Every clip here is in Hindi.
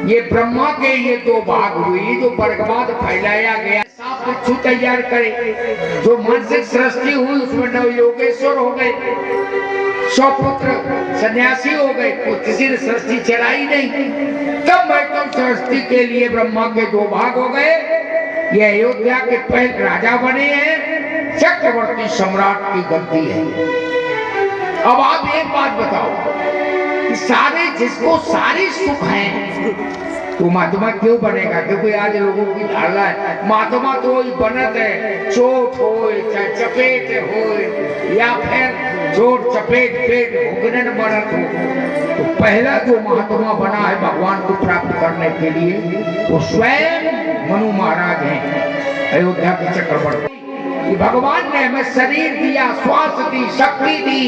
ये ब्रह्मा के ये दो भाग हुई जो बर्गवाद फैलाया गया। साफ बिच्छू तैयार करे, जो मानसिक सृष्टि हुई उसमें नव योगेश्वर हो गए, 100 पुत्र सन्यासी हो गए, किसी ने सृष्टि चलाई नहीं। तब वैकुंठ सृष्टि के लिए ब्रह्मा के दो भाग हो गए। ये अयोध्या के पहले राजा बने हैं, चक्रवर्ती सम्राट की गद्दी है। अब आप एक बात बताओ, सारे जिसको सारे सुख हैं तो महात्मा क्यों बनेगा? क्योंकि आज लोगों की धारणा है महात्मा तो वही बनत है, चोट हो चाहे चपेट हो या फिर चोट चपेट पेट भुगनन बनत हो। तो पहला जो महात्मा बना है भगवान को प्राप्त करने के लिए वो स्वयं मनु महाराज हैं, अयोध्या के चक्रवर्ती। ये भगवान ने हमें शरीर दिया, श्वास दी, शक्ति दी,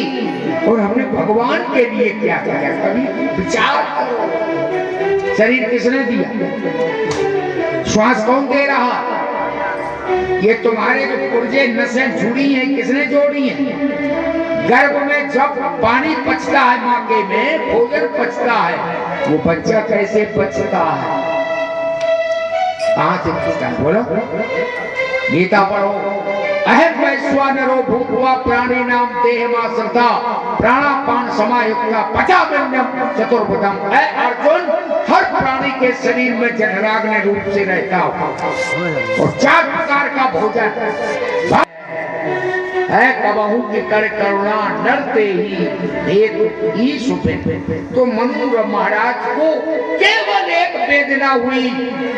और हमने भगवान के लिए क्या किया? कभी विचार करो। शरीर किसने दिया? श्वास कौन दे रहा? ये तुम्हारे जो पुर्जे नसें जुड़ी हैं किसने जोड़ी हैं? गर्भ में जब पानी पचता है माँ के में, भोजन पचता है, वो बच्चा कैसे पचता है? कहां से पचता है? बोलो, गीता पढ़ो। अहम वैश्वानरो भूत्वा प्राणी नाम देहमाश्रिता प्राणापान समायुक्ता पचाम्यन्नम चतुर्भुजम। ऐ अर्जुन, हर प्राणी के शरीर में जठराग्नि रूप से रहता हो और 4 प्रकार का भोजन है। कबहू की कर करुणा नरते ही हेतु ईश उपेते। तो मनु महाराज को केवल एक वेदना हुई,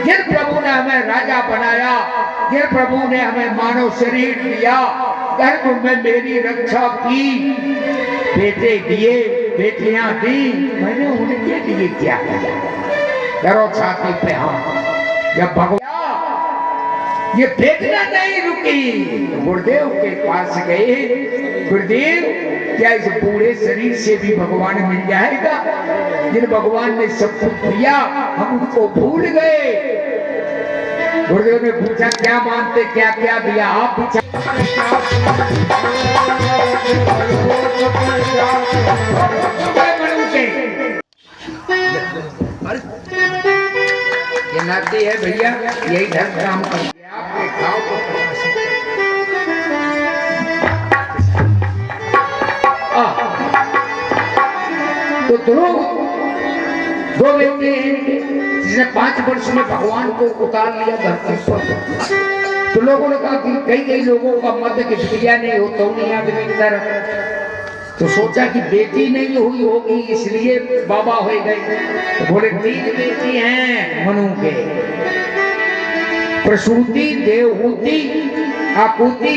जिन प्रभु ने हमें राजा बनाया, जिन प्रभु ने हमें मानव शरीर दिया, गर्भ में मेरी रक्षा की, बेटे दिए, बेटियां दी, मैंने उनके लिए क्या किया? करो छाती पे हाथ। जब भगवान ये वेदना नहीं रुकी, गुरुदेव के पास गए। गुरुदेव, क्या इस पूरे शरीर से भी भगवान मिल जाएगा? जिन भगवान ने सब कुछ दिया हम उनको भूल गए। गुरुदेव ने पूछा क्या मानते, क्या क्या दिया? आप पूछा ये नाती है भैया, यही धर्म काम कर तो दो व्यक्ति हैं जिसने 5 वर्ष में भगवान को उतार लिया धरती पर। तो लोगों ने कहा कि कई कई लोगों का मत कि बिटिया नहीं हो तो नहीं आदमी की तरफ, तो सोचा कि बेटी नहीं हुई होगी इसलिए बाबा हो गए। तो बोले 3 बेटी हैं मनु के, प्रसूति, देवहूति, आकुति।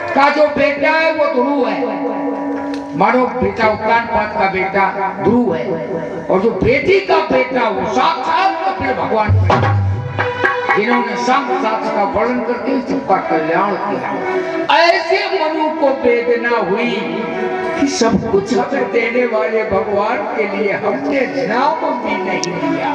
का जो बेटा है वो ध्रुव है, मानो बेटा उत्तान पाद का बेटा ध्रुव है, और जो बेटी का बेटा वो साक्षात अपने भगवान, जिन्होंने साक्षात का वर्णन करके सबका कल्याण किया। ऐसे मनु को वेदना हुई कि सब कुछ देने वाले भगवान के लिए हमने नाम भी नहीं लिया,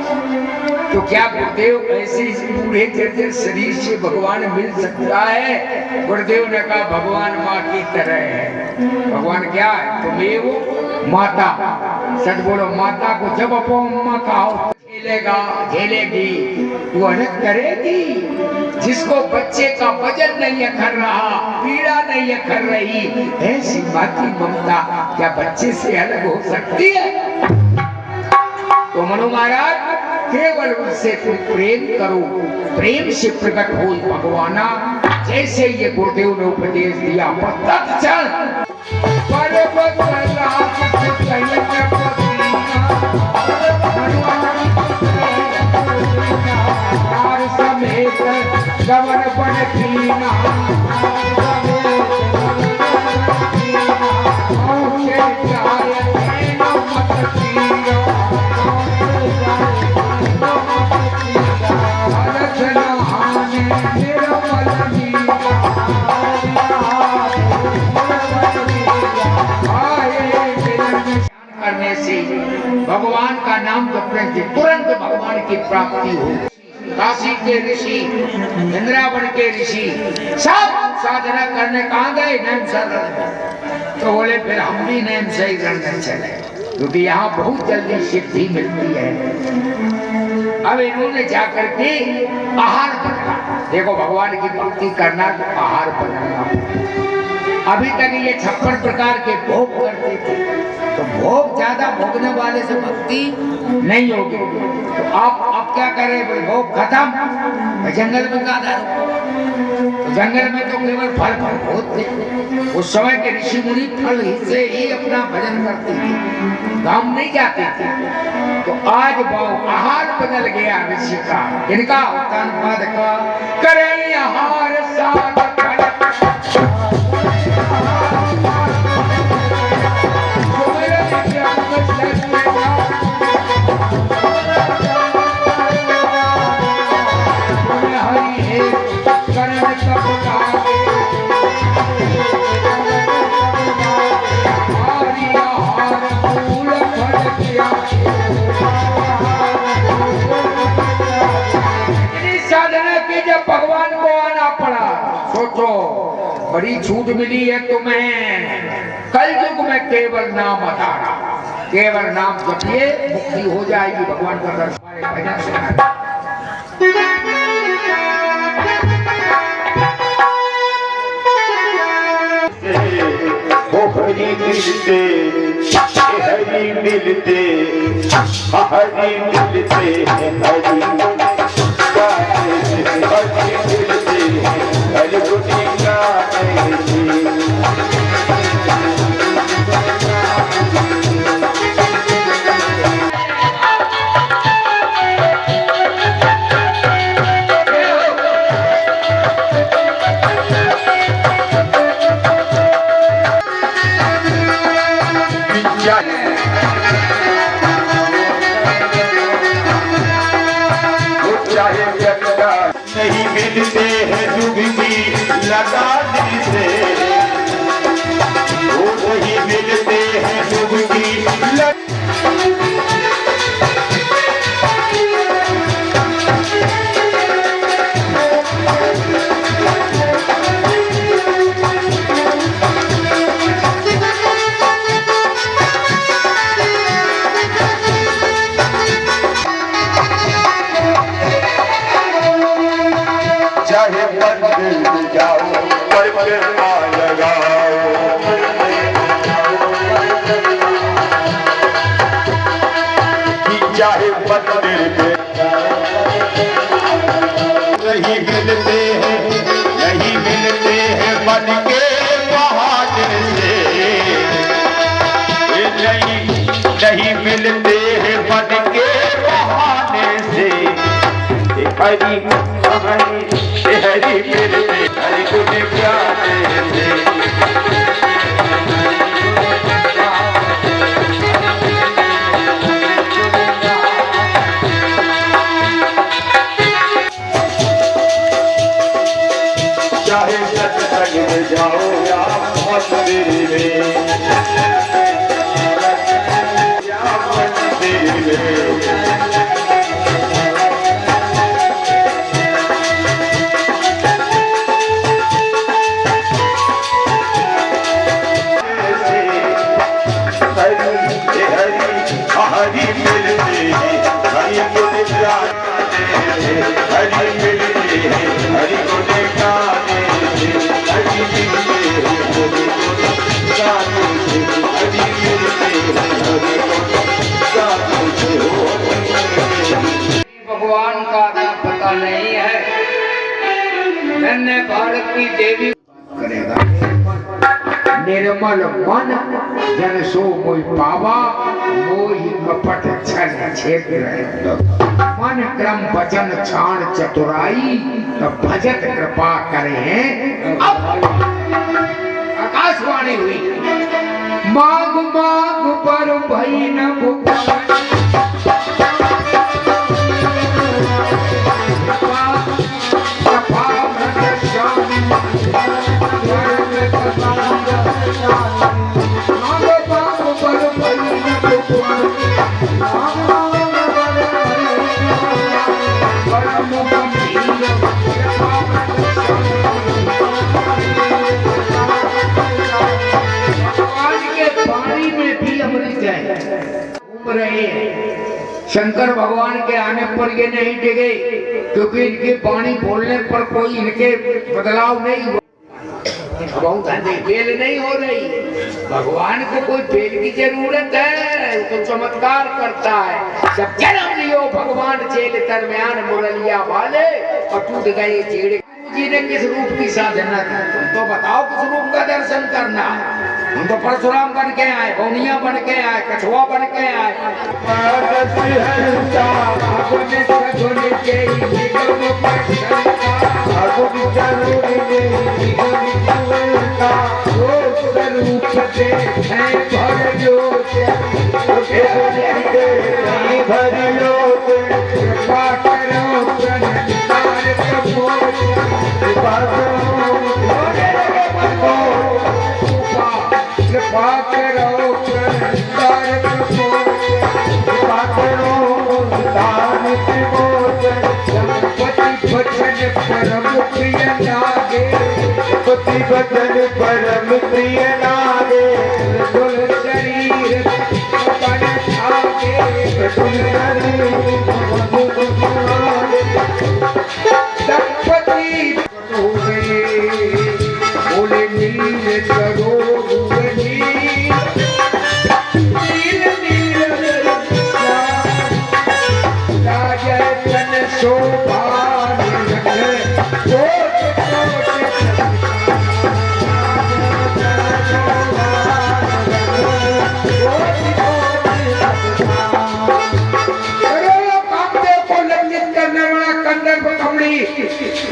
तो क्या गुरुदेव ऐसे पूरे जर्जर शरीर से भगवान मिल सकता है? गुरुदेव ने कहा भगवान माँ की तरह है। भगवान क्या है? तुम्हें वो माता, सच बोलो, माता को जब अपो अम्मा कहो झेलेगा, झेलेगी, वो अलग करेगी। जिसको बच्चे का वजन नहीं अखर रहा, पीड़ा नहीं अखर रही, ऐसी माँ की ममता क्या बच्चे से अलग हो सकती है? तो मनु महाराज केवल उससे तुम प्रेम करो, प्रेम से प्रकट हो भगवाना। जैसे ये गुरुदेव ने उपदेश दिया, तत्क्षण समेत गवन बन करने से भगवान का नाम जपने से तुरंत भगवान की प्राप्ति हो। काशी के ऋषि, इंद्रावन के ऋषि सब साधना करने कहाँ गए? नैम सर। तो बोले फिर हम भी नैम से ही करने चले, क्योंकि यहाँ बहुत जल्दी सिद्धि मिलती है। अब इन्होंने जाकर के आहार बदला। देखो भगवान की भक्ति करना तो आहार बदलना। अभी तक ये 56 प्रकार के भोग करते थे, तो भोग ज्यादा भोगने वाले से भक्ति नहीं होगी। तो आप क्या करें? भाई भोग खत्म, जंगल में का दारू, तो जंगल में तो केवल फल होते। उस समय के ऋषि मुनि फल से ही अपना भजन करते थे, गांव नहीं जाते थे। तो आज भाव आहार बदल गया ऋषि का, इनका उत्तान पाद का करें आहार साध भगवान को आना पड़ा। सोचो बड़ी छूट मिली है तुम्हें। कल युग में केवल नाम अधारा, केवल नाम जपिए, मुक्ति हो जाएगी। भगवान का दर्शन भजन सुना। हरि मिलते, हरि मिलते, हरि मिलते, हरि गुटी का नहीं मिलते हैं डूबी लगा दिल से, वो नहीं मिलते हैं डूबी परिक्रमा लगाओ। चाहे मंदिर में नहीं मिलते हैं मन के बहाने से, नहीं मिलते हैं मन के बहाने से। हरी हरी मिलते हरि गुण गाने से। चाहे सत्संग में जाओ या मंदिर में, या मंदिर में, हरि मिलते हरि गुण गाने, हरि मिलते हरि गुण गाने, हरि मिलते हरि गुण गाने, हरि मिलते हरि गुण गाने। भगवान का क्या पता नहीं है। मैंने भारत की देवी करेगा निर्मल मन जन सो मोहि पावा, मोहि कपट छल छेद मन क्रम वचन छाण चतुराई, तो भजत कृपा करे। अब आकाशवाणी हुई, माग माग पर भई न रहे हैं। शंकर भगवान के आने पर ये नहीं टिके, क्योंकि इनके वाणी बोलने पर कोई इनके बदलाव नहीं हुआ। बहुत बेल नहीं हो रही। भगवान को कोई बेल की जरूरत है, तो चमत्कार करता है। जब जन्म लियो भगवान जेल दरमियान मुरलिया वाले, और टूट गए जेड़। जी ने किस रूप की साधना की, तुम तो बताओ किस रूप का दर्शन करना है। हम तो परशुराम बन के आए, गौनिया बन के आए, कछुआ बन के आए। बचन परम प्रिय लागे, तुल शरीर पन आगे, तुल शरीर दंपति हो गए, बोले नील करो नील नील राजन शोभा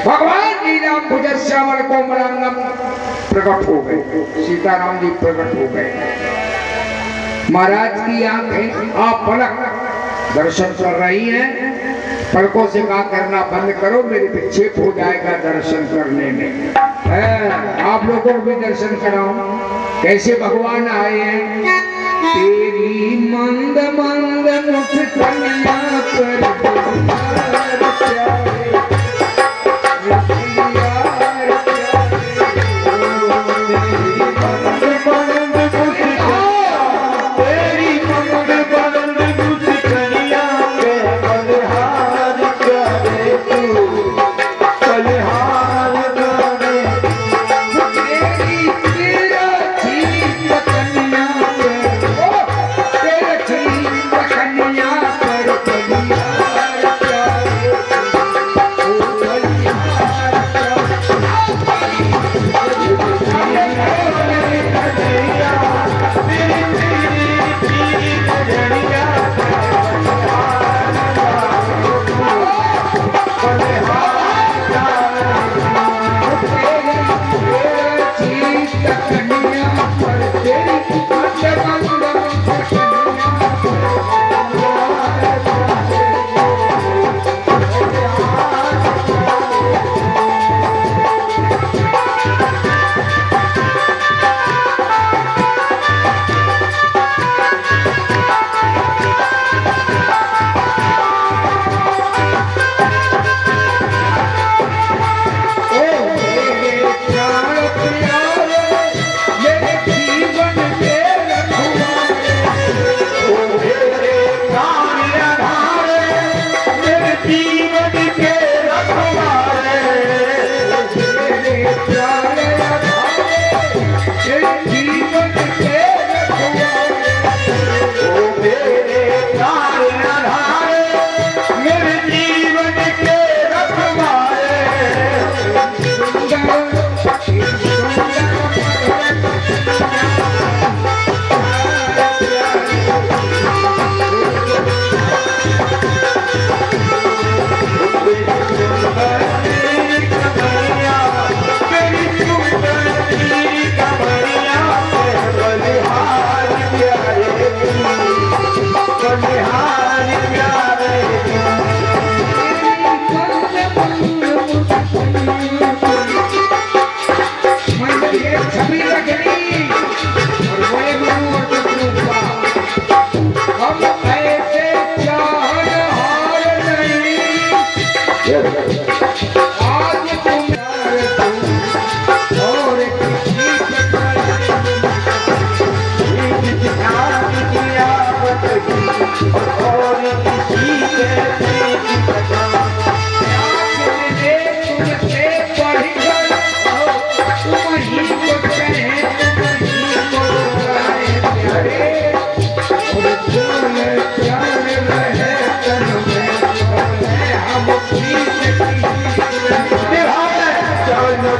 भगवान जी राम भुजर श्यामल कोमलांगम प्रकट हो गए। सीताराम जी प्रकट हो गए। महाराज की आंखें आप पलक दर्शन कर रही हैं। पलकों से कहा करना बंद करो, मेरे विक्षेप हो जाएगा दर्शन करने में। आप लोगों को भी दर्शन कराओ कैसे भगवान आए हैं। तेरी मंद मंद मुख कन्या पर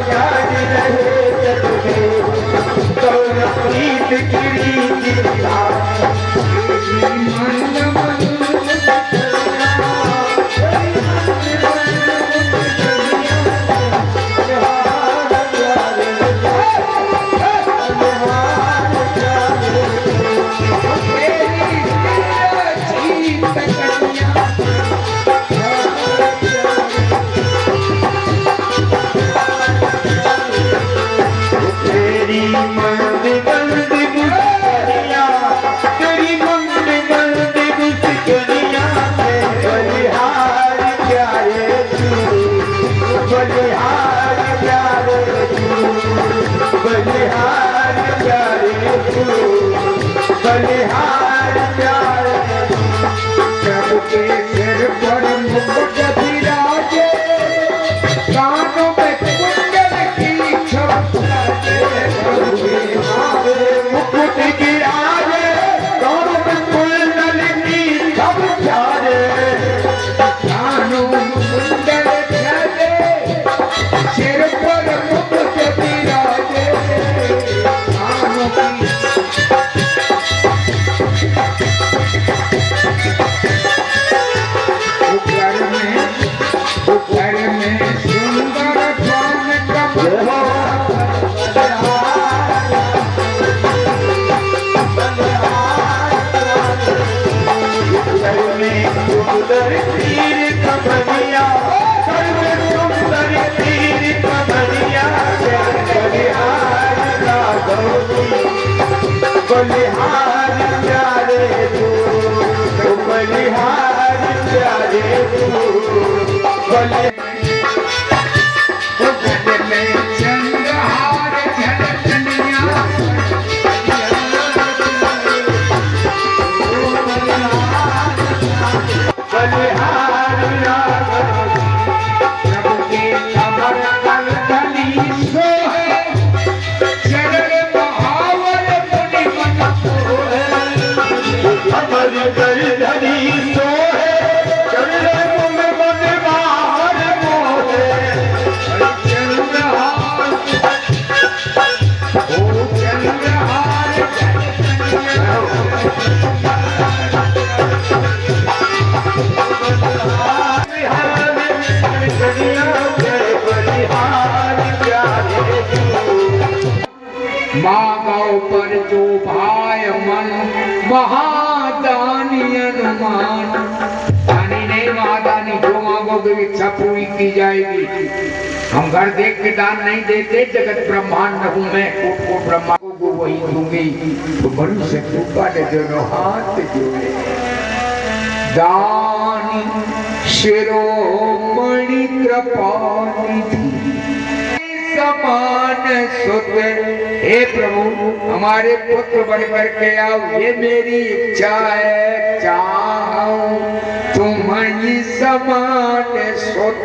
जारी रहे जग में गौर प्रीत की रीति बलिहार प्यारे सबके सिर पर मुकुट विराजे, कानों में कुंडल की छवि मुकुट गिराजे कानों में कुंडल की छब प्यारे कानों में कुंडल छले, सिर पर मुकुट विराजे, कानों की घर में सुंदर पान का सुंदर तीर कमरिया सुंदर तीर कमरिया बलिहार बलिहार प्यारे तू बलिहार प्यारे तू बलिहार में चंद्रहार झलकनिया प्रभु के कमर पर धनी सोहे, चरण महावर मुनि मन सोहे, अमर गर्दनी सोहे चरण मुन मन बाहर मोहे चंद्रहार ओ चंद्रहार मांगो पर जो भाय मन महादानी अनुमान, दानी नहीं महादानी, जो मांगोगे इच्छा पूरी की जाएगी। हम घर देख के दान नहीं देते, जगत ब्रह्मांड हूँ मैं, कोट कोट ब्रह्मांड को वही दूंगी। तो मनुष्य कृपा ने दोनों हाथ जोड़े, दानी शिरोमणि कृपानिधि समान सुत, हे प्रभु हमारे पुत्र बन करके आओ, ये मेरी इच्छा है, चाहूं तुम्हारी समान सुत,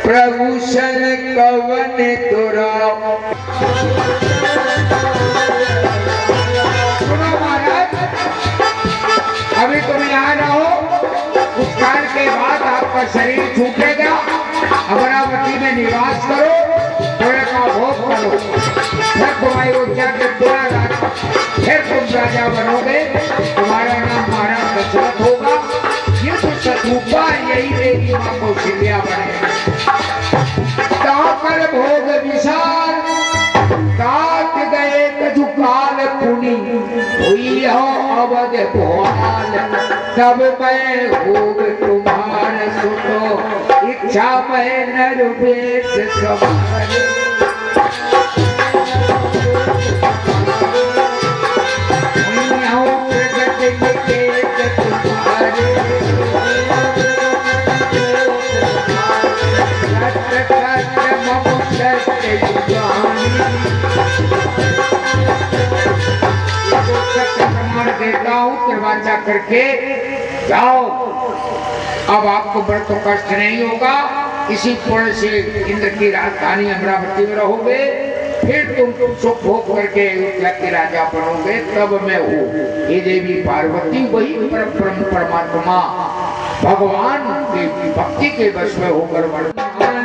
प्रभु शन कवन दुराओ। सुनो महाराज, अभी तुम यहाँ रहो, कुछ काल के बाद आपका शरीर छूटेगा, अमरावती में निवास करो, थोड़े का भोग करो, फिर तुम अयोध्या के द्वार, फिर तुम राजा बनोगे, तुम्हारा नाम महाराज दशरथ होगा। ये तो सतरूपा यही मेरी माँ कौशल्या बने। ताकर भोग विशाल काट गए कजुकाल पुनि, हुई हो अवध भोपाल, तब मैं भोग तुम्हार सुनो, इच्छा मैं नरवेश सवार। देता हूँ, दरवाजा करके जाओ। अब आपको बड़ा तो कष्ट नहीं होगा, इसी पुण्य से इंद्र की राजधानी अमरावती में रहोगे, फिर तुम सुख भोग करके अयोध्या के राजा बनोगे, तब मैं हूँ ये देवी पार्वती, वही परम परमात्मा भगवान की भक्ति के वश में होकर वर्तमान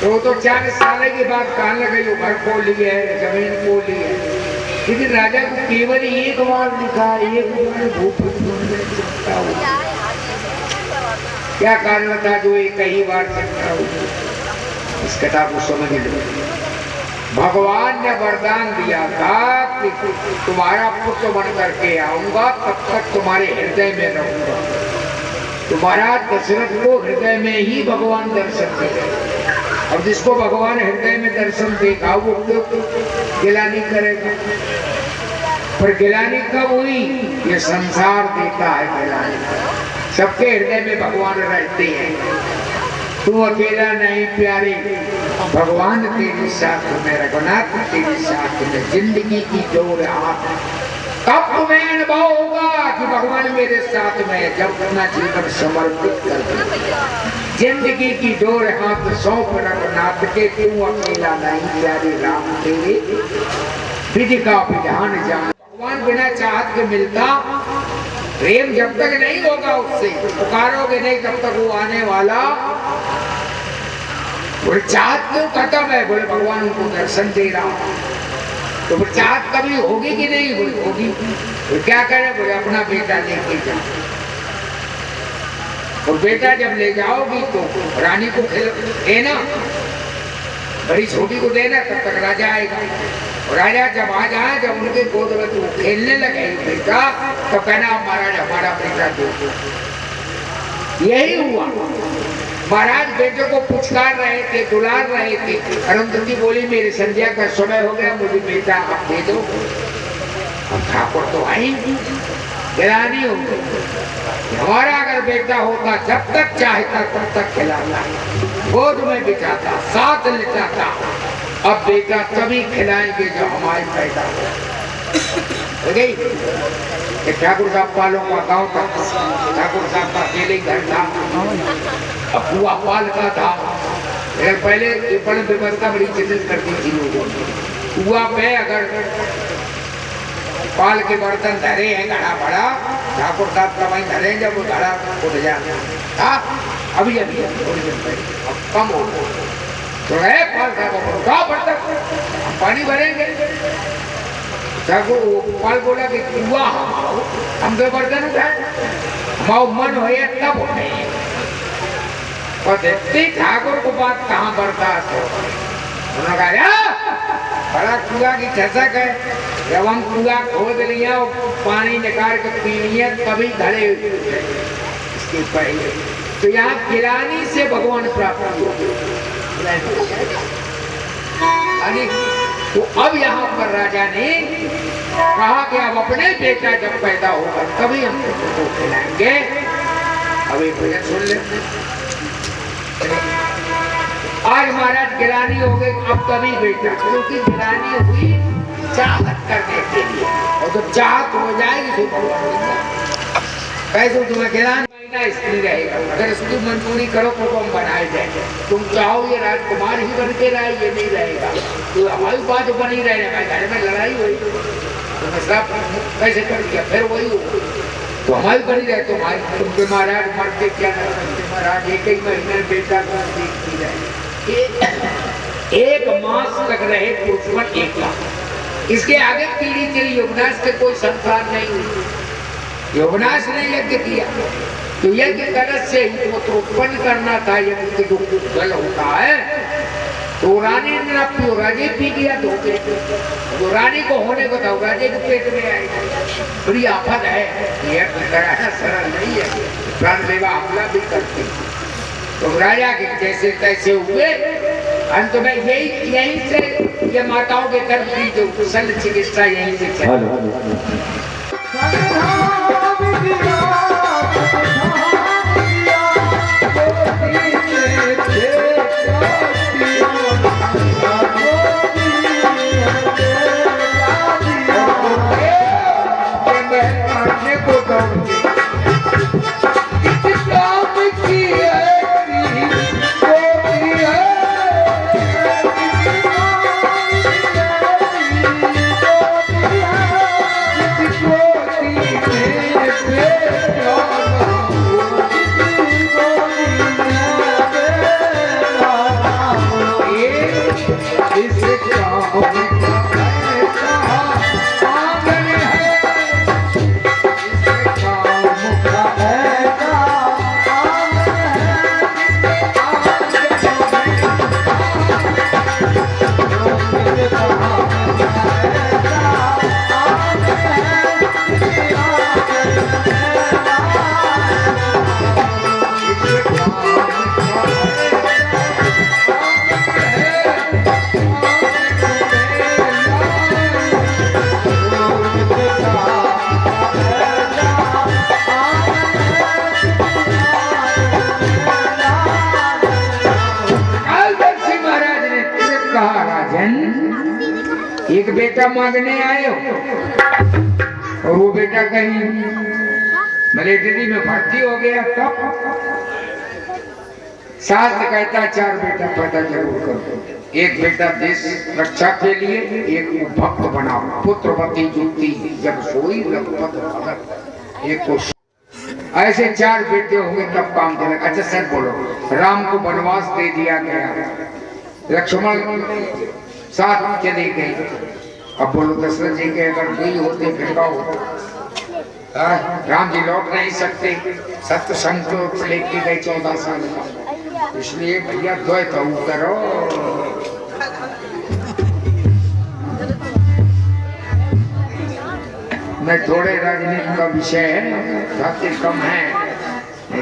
तो वो तो 4 साल के बाद कहने लगे वो घर को लिए है, जमीन को लिए है। लेकिन राजा को केवल एक बार लिखा, एक बार भूपति बनने सकता हूँ। क्या कारण था जो एक ही बार सकता हूँ? इस कथा को समझ लो। भगवान ने वरदान दिया था कि तुम्हारा पुत्र बन करके आऊंगा, तब तक तुम्हारे हृदय में रहूंगा। तुम्हारा दशरथ को हृदय में ही भगवान दर्शन देगा। और जिसको भगवान हृदय में दर्शन देगा वो गिलानी करेगा। पर गिलानी कब हुई? ये संसार देता है गिलानी। सबके हृदय में भगवान रहते हैं। तू अकेला नहीं प्यारे, भगवान तेरे साथ में, रघुनाथ तेरे साथ में। जिंदगी की डोर हाथ कब तुम्हें अनुभव होगा कि भगवान मेरे साथ में है? जब अपना जीवन समर्पित कर दे। जिंदगी की डोर हाथ सौंप रघुनाथ के, तू अकेला नहीं प्यारे, राम तेरे विधि का विधान जान। भगवान बिना चाहत के मिलता, प्रेम जब तक नहीं होगा उससे, पुकारोगे नहीं तब तक वो आने वाला। बोले चाहत क्यों खत्म है? बोले भगवान उनको दर्शन दे रहा। तो वो चाहत कभी होगी कि नहीं? बोले होगी। तो क्या करें? बोले अपना बेटा लेके जाओ। और बेटा जब ले जाओगी तो रानी को देना, बड़ी छोटी को देना, तब तक राजा आएगा। और राजा जब आ जाए, जब उनके गोद में तो खेलने लगे बेटा, तो कहना महाराज हमारा बेटा दो। यही हुआ। महाराज बेटे को पुचकार रहे थे, दुलार रहे थे। अरुंधति बोली मेरी संध्या का समय हो गया, मुझे बेटा आप दे दो। अब ठाकुर तो आई गिलानी हो गई। हमारा अगर बेटा होता, जब तक चाहता तब तक खिलाता, गोद में बिठाता, साथ लिटाता। अब बेटा तभी खिलाएंगे जब हमारे पैदा हो गई। ठाकुर साहब पालों का गांव था। ठाकुर साहब का अकेले घर था। अब कुआ पाल का था। पहले बड़ी व्यवस्था बड़ी जटिल करती थी लोगों ने। कुआ पे अगर पाल के बर्तन धरे हैं घड़ा बड़ा, ठाकुर साहब का वहीं धरे, जब वो घड़ा उठ जाता अभी अभी अब कम हो तो है पाल साहब बर्तन पानी भरेंगे। ठाकुर पाल बोला कि कुआ हम तो बर्तन उठाए, माओ मन हो तब उठे। और देखते ठाकुर को बात कहाँ बर्दाश्त हो। उन्होंने कहा बड़ा कुआ की झसक है, जब हम कुआ खोद लिया और पानी निकाल के पी लिया तभी धड़े इसके पहले। तो यहाँ गिलानी से भगवान प्राप्त हुआ। तो अब यहाँ पर राजा ने कहा कि अब अपने बेटा जब पैदा होगा तभी हम उसको खिलाएंगे। अब एक भजन सुन ले। आज महाराज गिलानी हो गई, अब तभी बेटा, क्योंकि गिलानी हुई चाहत करने के लिए। और जब चाहत हो जाएगी तो भगवान कैसे तुम्हें गिलानी महीना स्त्री रहेगा। अगर इसकी मंजूरी करो तो हम बनाए जाएंगे। तुम चाहो ये राजकुमार ही बन के रहे, ये नहीं रहेगा तो हमारी बात बनी रहेगा। घर में लड़ाई हुई तो सब कैसे कर दिया, फिर वही हो तो हमारी बनी रहे। तो तुमके महाराज मरते क्या करते महाराज, एक ही महीने बेटा को देखती रहे। एक मास तक रहे पुष्पन एक लाख। इसके आगे पीढ़ी के योगनाश के कोई संतान नहीं हुई। योगनाश ने यज्ञ किया तो यज्ञ कलश से ही पुत्र उत्पन्न करना था। यज्ञ के जो जल होता है तो रानी ने अपनी राजे पी गया तो रानी को होने को था राजे के पेट में आएगा। बड़ी आफत है, यज्ञ कराना सरल नहीं है, प्राण सेवा हमला भी करती। तो राजा के जैसे तैसे हुए। अंत में यही से ये माताओं के गर्भ की जो कुशल चिकित्सा यही से चली। इस काम का ऐसा आंगन है, इस काम का ऐसा आंगन है, एक बेटा मांगने आए हो और वो बेटा कहीं मिलिट्री में भर्ती हो गया, तब शास्त्र कहता है 4 बेटा पैदा जरूर करो। एक बेटा देश रक्षा के लिए, एक को भक्त बनाओ। पुत्रवती जुटी जब सोई लगपत भगत, एक को ऐसे 4 बेटे होंगे तब काम चलेगा। अच्छा सर बोलो, राम को वनवास दे दिया गया, लक्ष्मण साथ चले गए, अब बोलो दशरथ जी के अगर 2 होते फिर क्या होता? राम जी लौट नहीं सकते, सत्य संकल्प लेके गए 14 साल का, इसलिए भैया द्वैत करो। मैं थोड़े राजनीति का विषय है, बातें कम है,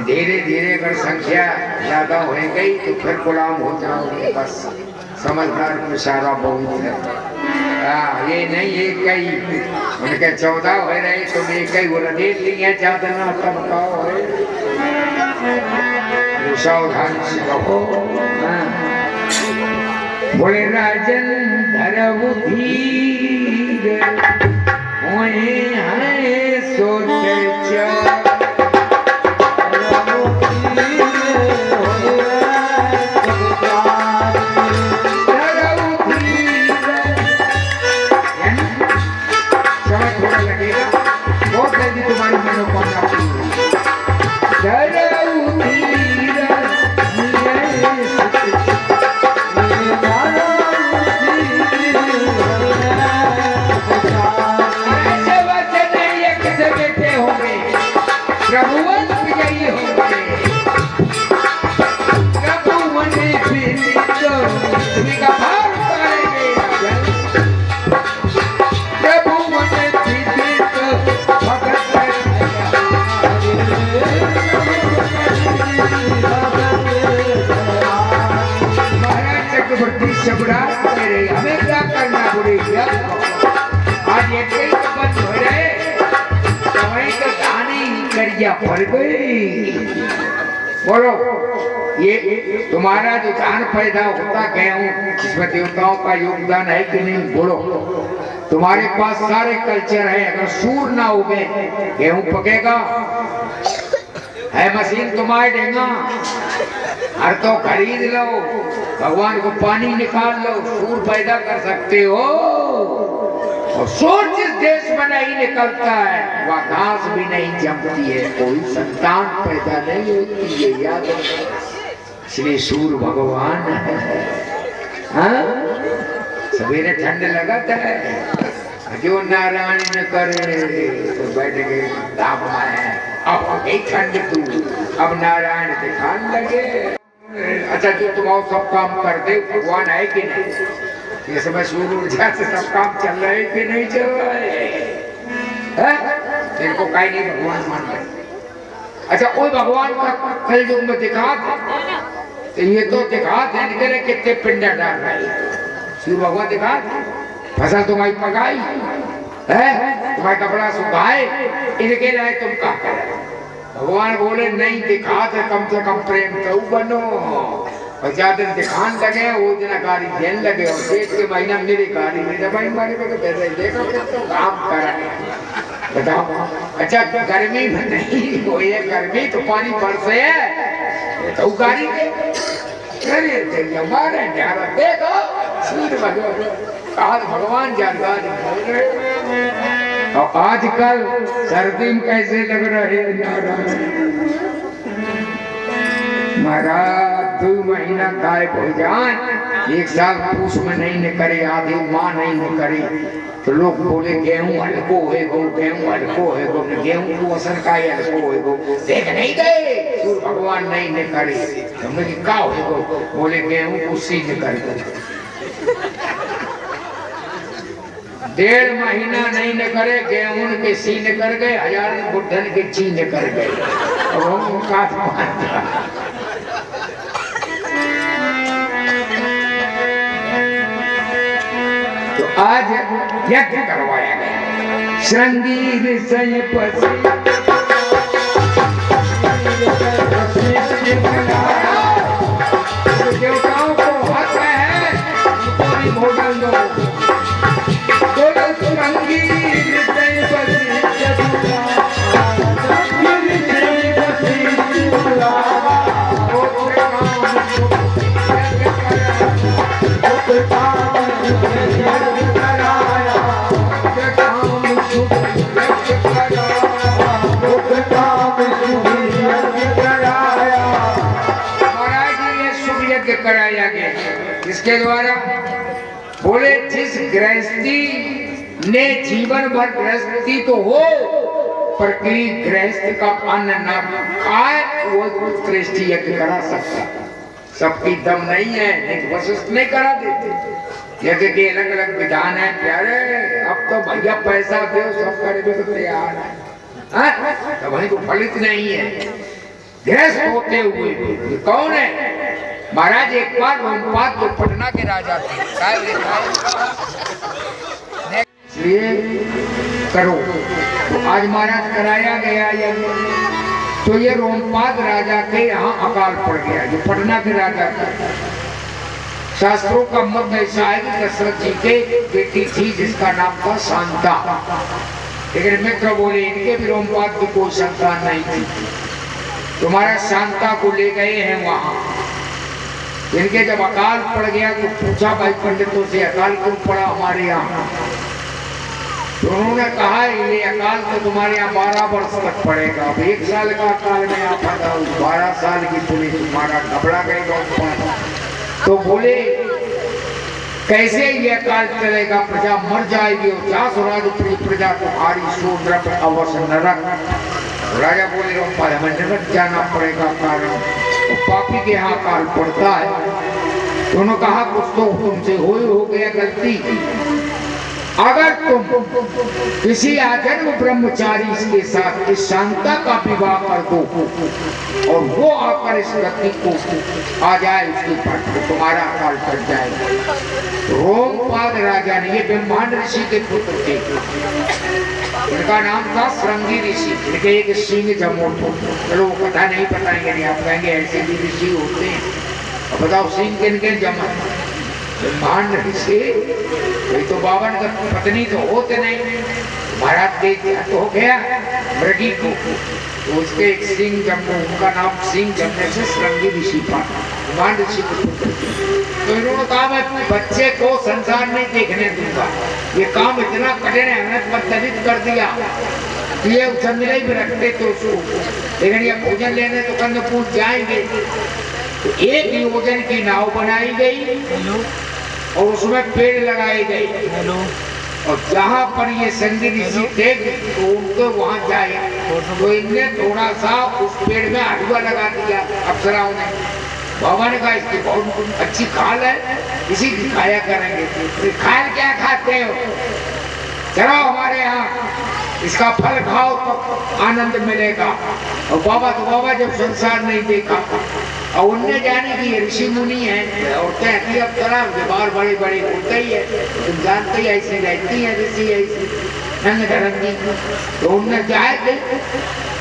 धीरे धीरे अगर संख्या ज्यादा हो गई तो फिर गुलाम हो जाओगे। बस समझदार को इशारा बहुत है। ये नहीं एक कई उनके 14 हो रहे, तुम एक कई बोला दे लिए ज्यादा ना तब कहो सावधानी से कहो। बोले राजन धरव धीर होए हैं सोचे हमें क्या करना बुरी आज एक बंद हो रहे समय तो दानी करिया पड़ गई। बोलो ये तुम्हारा जो दान पैदा होता गेहूं, इसमें देवताओं का योगदान है कि नहीं? बोलो तुम्हारे पास सारे कल्चर है, अगर सूर ना हो गए गेहूं पकेगा? है मशीन तुम्हारे देगा, हर तो खरीद लो, भगवान को पानी निकाल लो, सूर पैदा कर सकते हो। और सूर जिस देश में नहीं निकलता है वह घास भी नहीं जमती है, कोई संतान पैदा नहीं होती है, याद रखो। इसलिए सूर भगवान है। सवेरे ठंड लगता है, जो नारायण न करे तो बैठ गए दाम है, अब गई ठंड तू, अब नारायण दिखाने लगे। अच्छा जो तुम और सब काम कर दे, भगवान है कि नहीं? ये समय सूर्य ऊर्जा से सब काम चल रहे हैं कि नहीं चल रहे हैं? इनको कहीं नहीं भगवान मान रहे। अच्छा कोई भगवान का कल युग में दिखा दे, तो ये तो दिखा दे निकले कितने पिंड डाल रहे, सूर्य भगवान दिखा दे, फसल तुम्हारी पकाई है, तुम्हारा कपड़ा सुखाए, इनके लिए तुम क्या करे? भगवान बोले नहीं दिखा दे, कम से कम प्रेम तो बनो। और ज्यादा दिखान लगे वो दिन गाड़ी देने लगे, और देख के महीना मेरी गाड़ी में भाई मारे को तो पैसे देखो तो काम करा बताओ। अच्छा गर्मी में नहीं वो ये गर्मी तो पानी बरसे है तो गाड़ी अरे हमारे देखो सूर्य भगवान भगवान जानता है। और आजकल सर्दी में कैसे लग रहे महाराज 2 महीना गायब हो जाए एक साल पूछ में नहीं न करे, आधी माँ नहीं न करे, तो लोग बोले गेहूं हल्को है गो, गेहूं हल्को है गो, गेहूं को असर का हल्को है गो, देख नहीं गए सूर्य भगवान नहीं न करे, हमने की का है गो, बोले गेहूं को सीन कर दो। 1.5 महीना नहीं न करे, गेहूं के सीन कर गए, 1000 बुढ़न के चीन कर गए, और हम काट पाता। तो आज यज्ञ करवाया गया, श्रृंगी सय पसी देवताओं को हक है पूरी भोजन दो, श्रृंगी सय कराया गया, इसके द्वारा बोले जिस गृहस्थी ने जीवन भर गृहस्थी तो हो पर कोई गृहस्थ का अन्न न खाए वो गृहस्थी यज्ञ करा सकता। सबकी दम नहीं है, एक वशिष्ठ नहीं करा देते। यज्ञ के अलग अलग विधान है प्यारे, अब तो भैया पैसा दो सब करने को तैयार है, तो वही को फलित नहीं है। गृहस्थ होते हुए कौन है? महाराज एक बार रोमपाद जो पटना के राजा थे, इसलिए करो। आज महाराज कराया गया यज्ञ, तो ये रोमपाद राजा के यहाँ अकाल पड़ गया, जो पटना के राजा थे। शास्त्रों का मत ऐसा है कि दशरथ जी के बेटी थी जिसका नाम था शांता, लेकिन मित्र बोले इनके भी रोमपाद की कोई संतान नहीं थी। तुम्हारा शांता को ले गए हैं वहां, इनके जब अकाल पड़ गया तो पूछा भाई पंडितों से अकाल क्यों पड़ा हमारे यहाँ, तो उन्होंने कहा ये अकाल तो तुम्हारे यहाँ 12 वर्ष तक पड़ेगा। अब 1 साल का अकाल में आप 12 साल की पुलिस तुम्हारा घबरा गई बहुत। तो बोले कैसे ये अकाल चलेगा, प्रजा मर जाएगी और 400 प्रजा तुम्हारी शूद्र अवश्य नरक। राजा बोले रोमपाल हमें नरक जाना पड़ेगा, कारण तो पापी के यहाँ काल पड़ता है। दोनों कहा कुछ तो तुमसे हो गया गलती, अगर तुम किसी आजन्म ब्रह्मचारी के साथ इस शांता का विवाह कर दो और वो आकर इस व्यक्ति को आ जाए उसके पास, तो तुम्हारा अकाल पड़ जाएगा। रोमपाद राजा ने, ये ब्रह्मांड ऋषि के पुत्र थे, इनका नाम था श्रृंगी ऋषि, इनके एक सिंह जमोट। चलो वो कथा नहीं बताएंगे, नहीं आप कहेंगे ऐसे भी ऋषि होते हैं, और बताओ सिंह किनके जमा? ब्रह्मांड ऋषि कोई तो 52 का पत्नी तो होते नहीं, महाराज दे तो हो गया मृगी को, तो उसके एक सिंह जमो, उनका नाम सिंह जमने से श्रृंगी ऋषि था, ब्रह्मांड ऋषि के पुत्र। तो इन्होंने कहा मैं बच्चे को संसार नहीं देखने दूंगा, ये काम इतना कठिन है, हमने पत्थरित कर दिया, ये चंद्र भी रखते तो उसको, लेकिन ये भोजन लेने तो कंदपूर जाएंगे। तो 1 योजन की नाव बनाई गई और उसमें पेड़ लगाए गए, और जहाँ पर ये श्रृंगी ऋषि थे तो उनको वहां जाए, तो इनने थोड़ा सा उस पेड़ में हलवा लगा दिया अप्सराओं ने। भगवान का इसकी बहुत अच्छी खाल है, इसी की खाया करेंगे। तो खाल क्या खाते हो, चलो हमारे यहाँ इसका फल खाओ तो आनंद मिलेगा। और बाबा तो बाबा जब संसार नहीं देखा, और उनने जाने की ऋषि मुनि है, औरतें हैं अब तरह व्यवहार बड़े बड़े होते ही है, तुम जानते ही ऐसी रहती है ऋषि ऐसी रंग धरंगी। तो उनने जाए थे,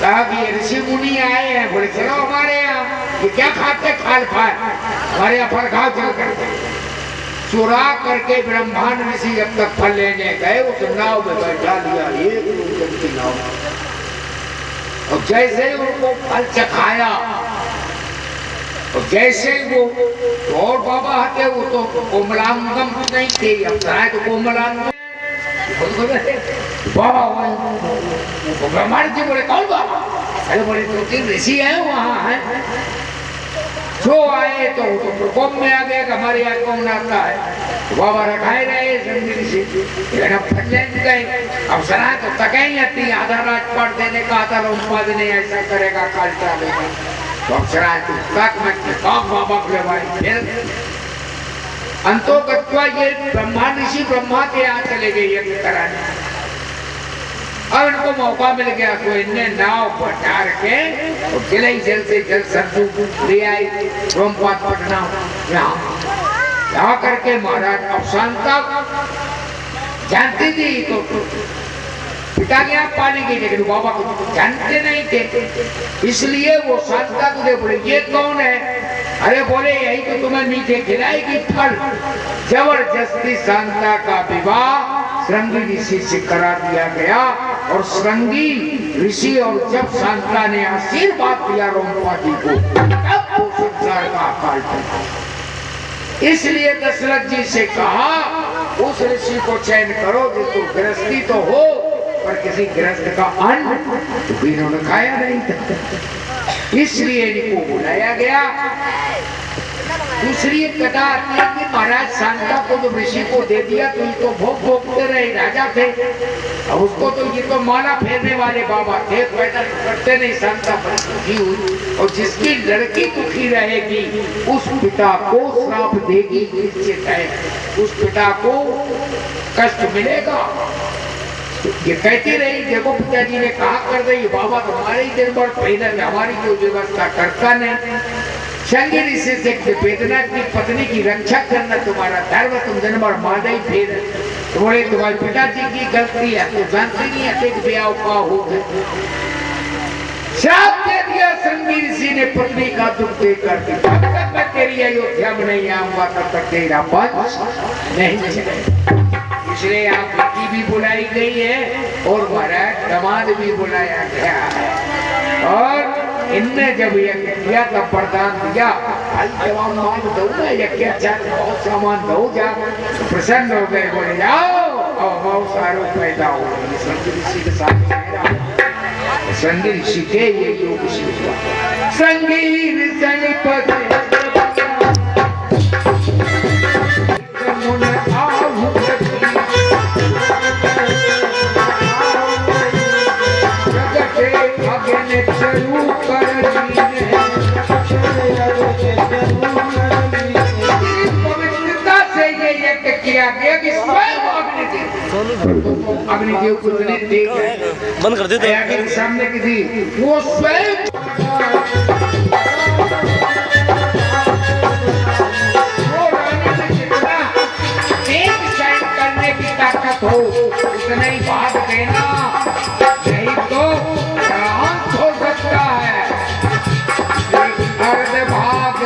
कहा कि ये ऋषि मुनि आए हैं, बोले चलो हमारे यहाँ, ये क्या खाते खाल खाए, हमारे यहाँ फल खाओ चल करके। चुरा करके ब्रह्मांड ऋषि जब तक फल लेने गए उस नाव में बैठा लिया, एक योजन की नाव, और जैसे ही उनको फल चखाया और जैसे ही वो और बाबा हटे, वो तो कोमलांगम नहीं थे, अब तो कोमलांगम बाबा वो ब्रह्मांड जी बोले कौन बाबा? अरे बोले 2-3 ऋषि है वहाँ है। जो आए तो प्रकोप में आ गया कि हमारे यहाँ कौन आता है। तो बाबा रखाए रहे संदिग्ध से, लेकिन अब फटलेंद गए। अब सलाह तो तकई आती, आधा राजपाट देने का, आधा रोमपा देने, ऐसा करेगा काल टालेगा। तो अब सलाह तो तक मत बाबा के भाई फिर अंतोगत्वा ये ब्रह्मा ऋषि ब्रह्मा के यहाँ चले गए यज्ञ कराने। अब इनको मौका मिल गया तो इनने नाव पर डाल के और गिलाई जल से जल सरसू ले आए रोमपात पटना यहाँ करके महाराज अब शांता जानती थी तो पिता के यहाँ पानी की, लेकिन बाबा को जानते नहीं थे, इसलिए वो शांता को बोले ये कौन है। अरे बोले यही तो तुम्हें मीठे खिलाएगी फल। जबरदस्ती शांता का विवाह श्रृंगी ऋषि से करा दिया गया और श्रृंगी ऋषि और जब शांता ने आशीर्वाद दिया रोमपा जी को तब वो संसार का अकाल टला। इसलिए दशरथ जी से कहा उस ऋषि को चयन करो जिसको गृहस्थी तो हो पर किसी गृहस्थ का अन्न तो इन्होंने खाया नहीं था, इसलिए इनको बुलाया गया। दूसरी एक कथा आती है कि महाराज शांता को जो ऋषि को दे दिया तो ये तो भोग भोगते रहे, राजा थे। अब उसको तो ये तो माला फेरने वाले बाबा थे, पैदा करते नहीं। शांता बड़ी दुखी हुई और जिसकी लड़की दुखी रहेगी उस पिता को श्राप देगी, निश्चित है उस पिता को कष्ट मिलेगा। ये कहती रही देखो पिताजी ने कहा कर रही बाबा तुम्हारे ही दिन भर पहले हमारी कोई व्यवस्था करता नहीं। श्रृंगी ऋषि से वेदना की पत्नी की रक्षा करना तुम्हारा धर्म, तुम दिन भर मार ही फिर तो बोले तुम्हारे पिताजी की गलती है, तो जानते नहीं है ब्याह का हो गया। श्राप दे दिया श्रृंगी ऋषि ने पत्नी का दुख देकर के जब तक मैं तेरी अयोध्या में नहीं आऊंगा तब तक तेरा वंश नहीं चलेगा। इसलिए आप बेटी भी बुलाई गई है और महाराज दामाद भी बुलाया गया है। और इनने जब यज्ञ किया तब वरदान दिया जवान मान दो ना यज्ञ बहुत सामान दो जा, प्रसन्न हो गए, बोले जाओ और बहुत सारों पैदा हो गए। श्रृंगी ऋषि के साथ श्रृंगी ऋषि के ये योग हुआ। श्रृंगी ऋषि पद अग्निदेव को बंद कर देते सामने किसी वो स्वयं करने की ताकत हो उतना ही बात देना, नहीं तो शांत हो सकता है। अर्ध भाग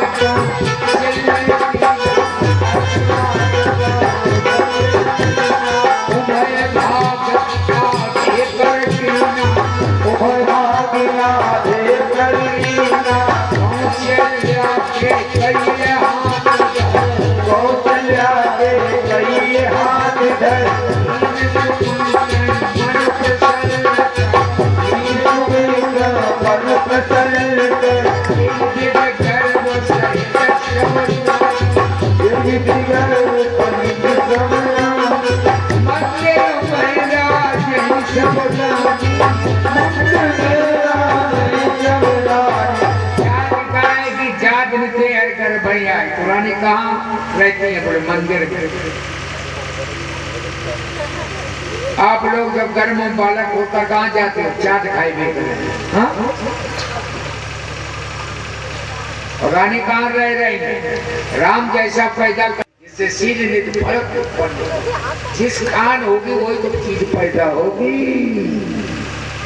पुरानी कहाँ रहती है, बोले मंदिर में। आप लोग जब घर में बालक होता कहाँ जाते हो? चाट खाई में। हाँ? और रानी कहाँ रह रही है? राम जैसा पैदा जिससे सीध नित फलक उत्पन्न, जिस खान होगी वही तो चीज पैदा होगी।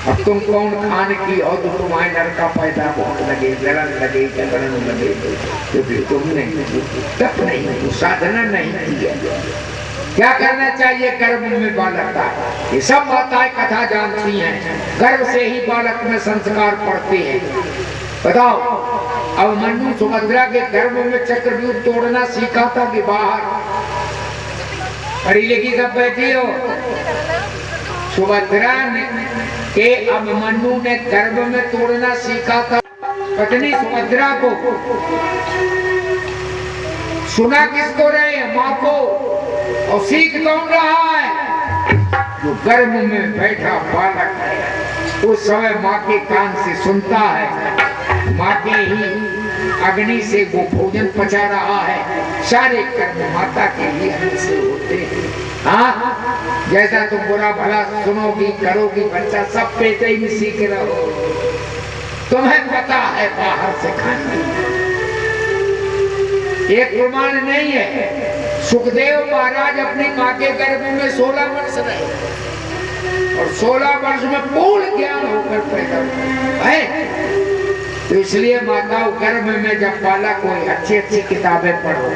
अब तुम कौन खान की हो तो तुम्हारे नर का पैदा बहुत लगे, जलन लगे, जलन लगे, तो फिर तुमने तप नहीं, साधना नहीं की है। क्या करना चाहिए? गर्भ में बालक का, ये सब माताएं कथा जानती हैं, गर्भ से ही बालक में संस्कार पड़ते हैं। बताओ, अब मनु सुभद्रा के गर्भ में चक्रव्यूह तोड़ना सीखा था कि बाहर? पढ़ी लिखी सब बैठी हो। सुभद्रा ने के अब मनु ने गर्भ में तोड़ना सीखा था। पत्नी सुभद्रा को सुना किसको रहे हैं? माँ को। और सीख कौन रहा है? जो गर्भ में बैठा बालक है उस समय माँ के कान से सुनता है, माँ के ही अग्नि से वो भोजन पचा रहा है। सारे कर्म माता के लिए अन्न से होते हैं। हाँ, जैसा तुम बुरा भला सुनोगी करोगी बच्चा सब पेटे ही में सीख रहो। तुम्हें पता है बाहर से खाना एक प्रमाण नहीं है। सुखदेव महाराज अपनी माँ के गर्भ में 16 वर्ष रहे और 16 वर्ष में पूर्ण ज्ञान होकर पैदा हुए। तो इसलिए माताओं गर्भ में जब पाला कोई अच्छी अच्छी किताबें पढ़ो,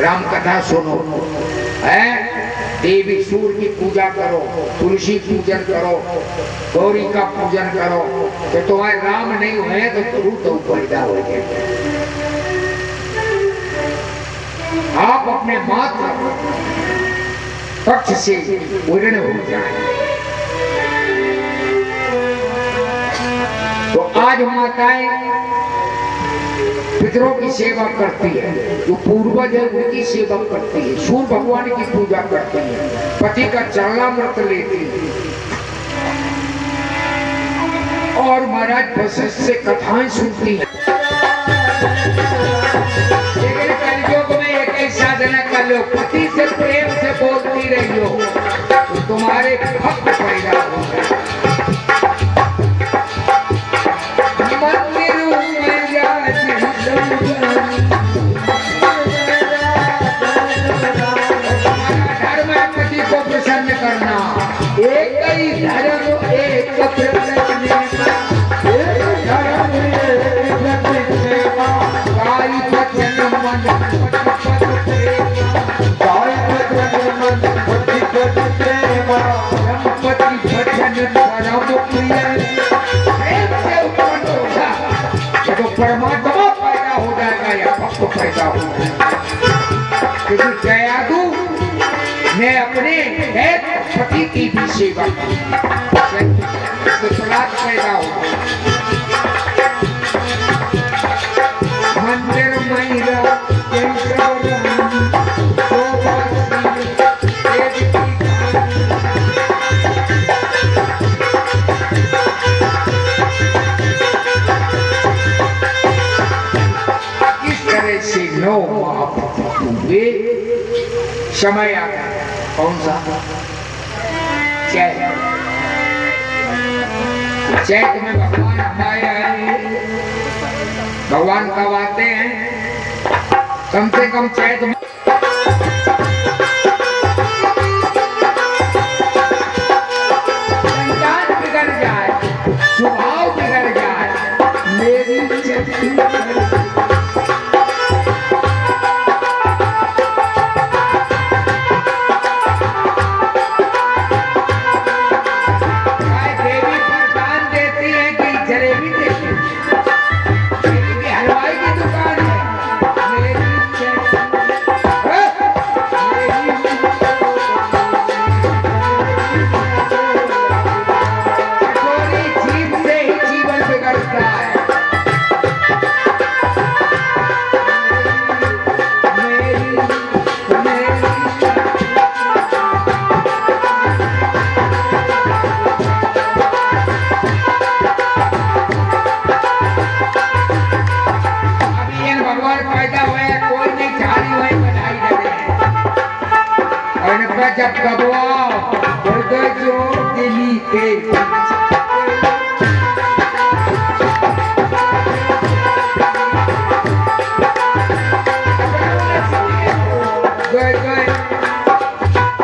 राम कथा सुनो, है देवी सूर्य की पूजा करो, तुलसी पूजन करो, गौरी का पूजन करो, तो तुम्हारे राम नहीं हुए तो गुरु तो पैदा हो जाए। आप अपने मात्र पक्ष से पूर्ण हो जाए। तो आज माताएं पितरों की सेवा करती है, जो पूर्वज है उनकी सेवा करती है, सूर्य भगवान की पूजा करती है, पति का चरणामृत लेती है और महाराज वशिष्ठ से कथाएं सुनती है। लेकिन कलयुग में एक ही साधना कर लो, पति से प्रेम से बोलती रही हो तो तुम्हारे भक्त पैदा होगा। एक ही धर्म एक तो परमात्मा पैदा हो जाएगा या भक्त पैदा हो जाएगा। क्योंकि जयादु ने अपने पति की भी सेवा की, प्रहलाद पैदा हो। मंदिर महिला इस तरह से 9 माह हुए। समय आ गया कौन सा? चैत। चैत में भगवान हमारे आए। भगवान कब आते हैं? कम से कम चैत में संतान बिगड़ जाए, स्वभाव बिगड़ जाए, मेरी जब गबुआ जो दिली के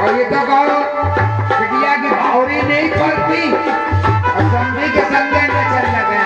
और ये तो कहो बिटिया की भावरी नहीं पड़ती और समझी के संगे में चल लगे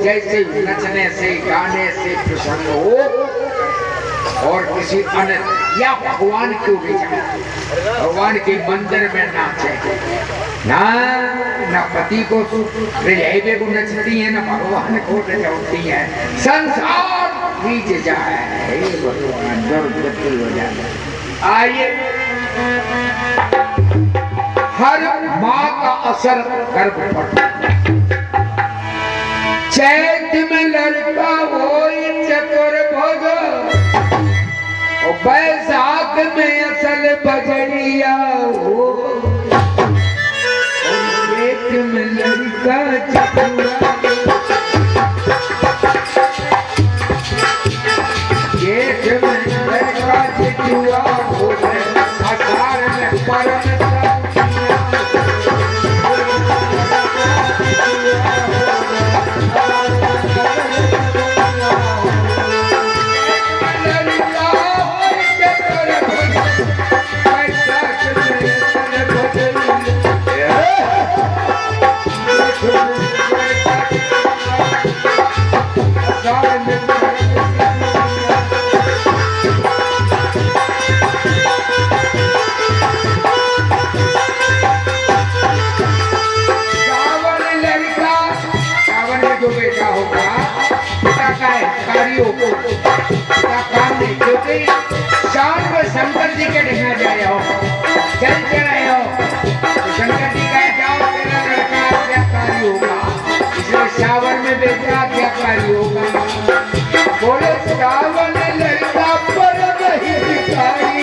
जैसे नचने से गाने से प्रसन्न हो और किसी अन्य या भगवान क्यों नहीं जाए, भगवान के मंदिर में नाचे ना, ना पति को रिलेबे को नचती है, ना भगवान को नचाती है, संसार बीत जाए हे भगवान, दुर्गति हो जाए। आइए, हर माँ का असर गर्भ पर, चैत में लड़का वो चतुर्भुज, बैसाख में असल बजरिया हो, जेठ में लड़का चतुरा, जेठ में लड़का चतुरा हो, आषाढ़ में परम शंकर जी के ढंगा जाए हो, चल चलाए हो, तो शंकर जी का जाओ तेरा लड़का क्या कार्य होगा, इसलिए सावन में बेटा क्या कार्य होगा, बोले सावन लड़का पर हितकारी,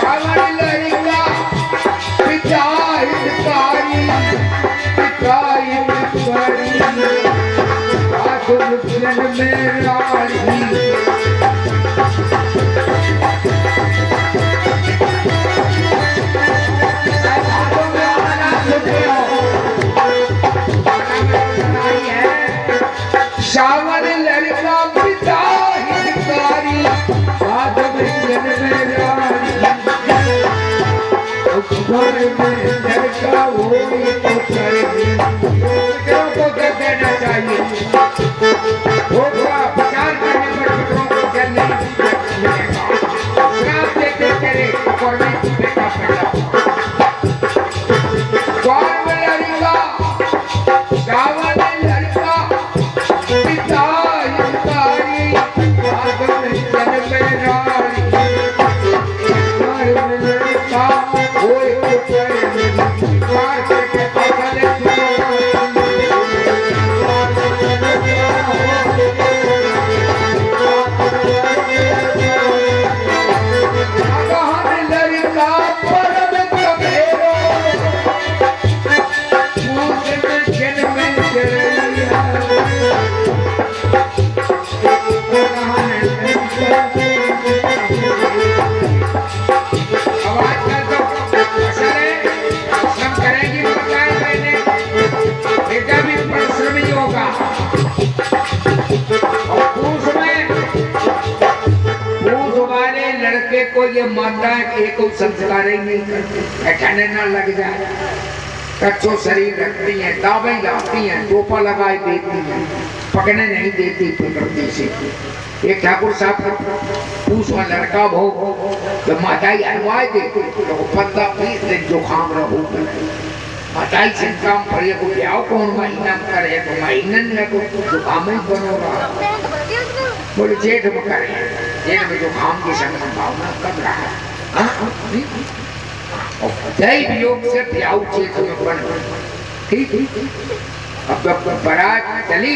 सावन लड़का पिता हितकारी, पिता हितकारी, साधु जन में राही, सावन लड़का पिता हितकारी, साधु जन में राही, घर में लड़का हो तो करे, पुत्रों को कर देना चाहिए, होगा विचार करने पर पुत्रों को जल नहीं मिलेगा, श्राप देते तेरे और मैं बेटा पैदा, कौन लड़का सावन लड़का पिता हितकारी, साधु जन में राही, घर में लड़का हो तो करे, प्यार करके पैसा ले को ये माता एक संस्कार ही नहीं करते, ठंडे ना लग जाए, कच्चो शरीर रखती हैं, दावे लाती हैं, टोपा लगाई देती हैं, पकड़ने नहीं देती प्रकृति से। एक ठाकुर साहब पूछ में लड़का भो तो माताई हलवाई देती तो 15-20 दिन जुकाम रहो, माताई से काम करे को ब्याह कौन महीना करे तो महीनन में को जुकाम ही बनो रहा, बोले जेठ में करे, जेठ में जुकाम की संभावना कम रहा, दैव योग से ब्याह जेठ में बन, ठीक। अब बारात चली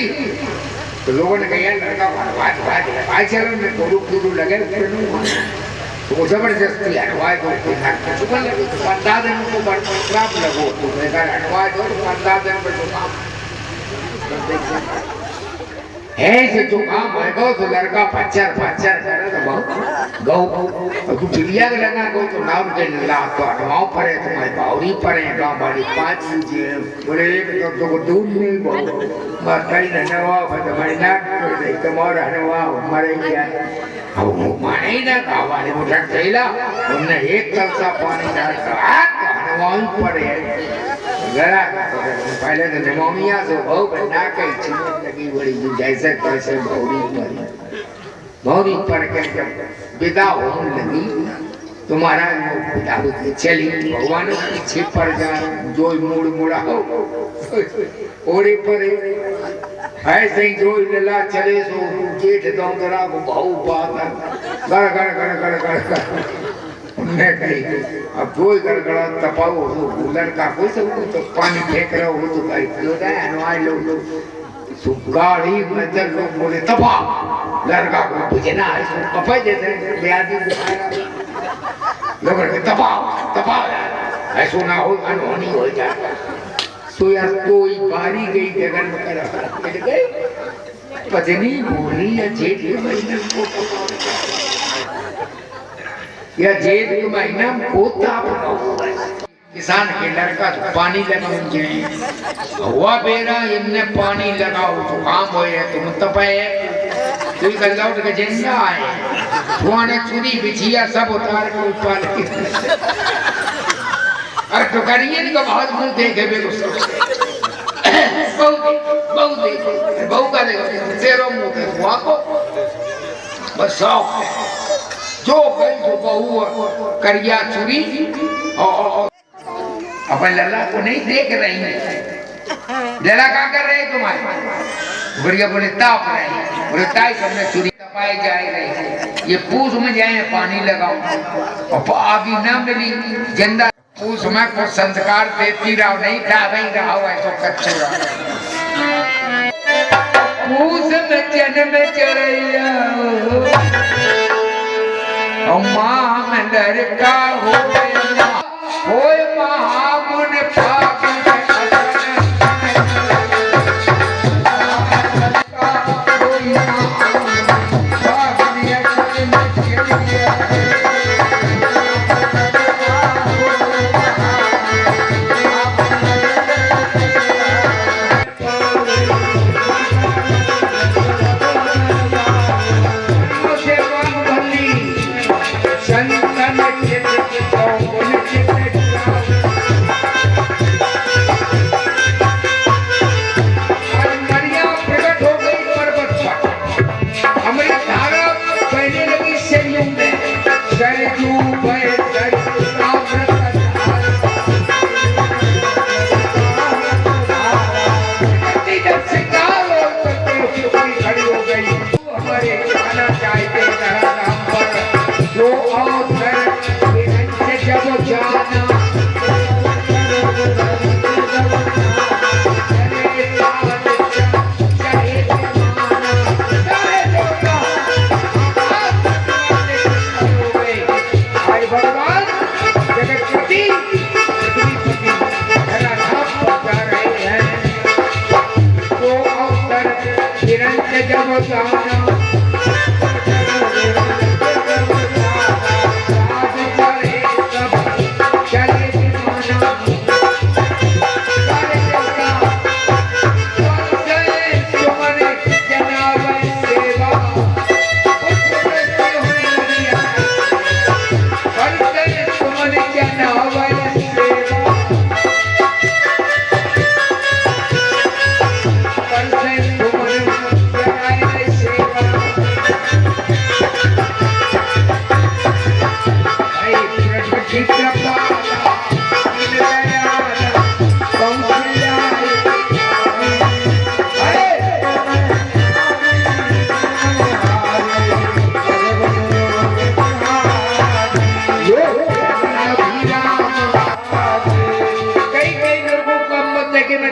तो लोगों ने कहा लड़का हलवाई चलो मैं गोरू लगे तो वो जबरदस्ती हलवाई को सुबह लगे तो 15 दिन को श्राप लगो तो हलवाई दो 15 दिन में जुकाम है, से जुकाम है तो लड़का पच्चर करे तो बहुत गौ तू चिड़िया के लगा को तो नाम के ला तो हलवाओं पड़े तो मैं बावरी पड़े गाँव वाली 5 लीजिए, बोले एक तो दूध नहीं बहुत मरता ही नवा तो महीना तुम्हारा हलवा मरे गया, अब वो माने ही ना गाँव वाले वो डर गईला, हमने एक कलसा पानी डालता हलवाओं पड़े गरा पहले तो निमोनिया से बहु बना के चीज लगी बड़ी जैसे कैसे भौरी पर के जब विदा होने लगी तुम्हारा पिता चली भगवान पीछे पड़ जा जो मुड़ मुड़ा हो ओरे पर ऐसे ही जो लला चले सो जेठ दौंदरा को बहु बात गड़ गड़ गड़ गड़ गड़ गड़ उन्हें कही अब जो गड़गड़ा तपाओ तो लड़का कोई सब तो पानी फेंक रहा हो तो भाई क्यों रहा है नवाई लोग गाड़ी में चल लोग बोले तपा लड़का को तुझे ना है सो पपा जैसे ब्याजी लोग कहते तपा ऐसो ना हो अनहोनी हो जाए तो यार कोई बारी गई गगन में कर गए पत्नी बोली या जेठ के महीने को या जेठ के महीना को ताप किसान के लड़का तो पानी लगाओ जाए हुआ बेरा इनने पानी लगाओ तो काम हो तुम तपाए कोई गल्ला उठ के जिंदा है धुआं चुरी बिछिया सब उतार के ऊपर और तो करिए नहीं को बहुत मुंह देखे बेगुस्सा बहु का देखो तेरो मुंह थे हुआ को बस शौक जो गई जो बहु करिया चुरी और अपन लल्ला को नहीं देख रही है लल्ला क्या कर रहे तुम्हारे बढ़िया बोले ताप रहे बोले ताई करने चुरी तपाई जाए रही ये पूछ में जाए पानी लगाओ और आगे ना मिली जिंदा पूछ में को संस्कार देती रहो नहीं था नहीं रहा हो ऐसा कच्चे रहो पूछ में जन्म चढ़ैया माँ में लड़का हो महामुन पाक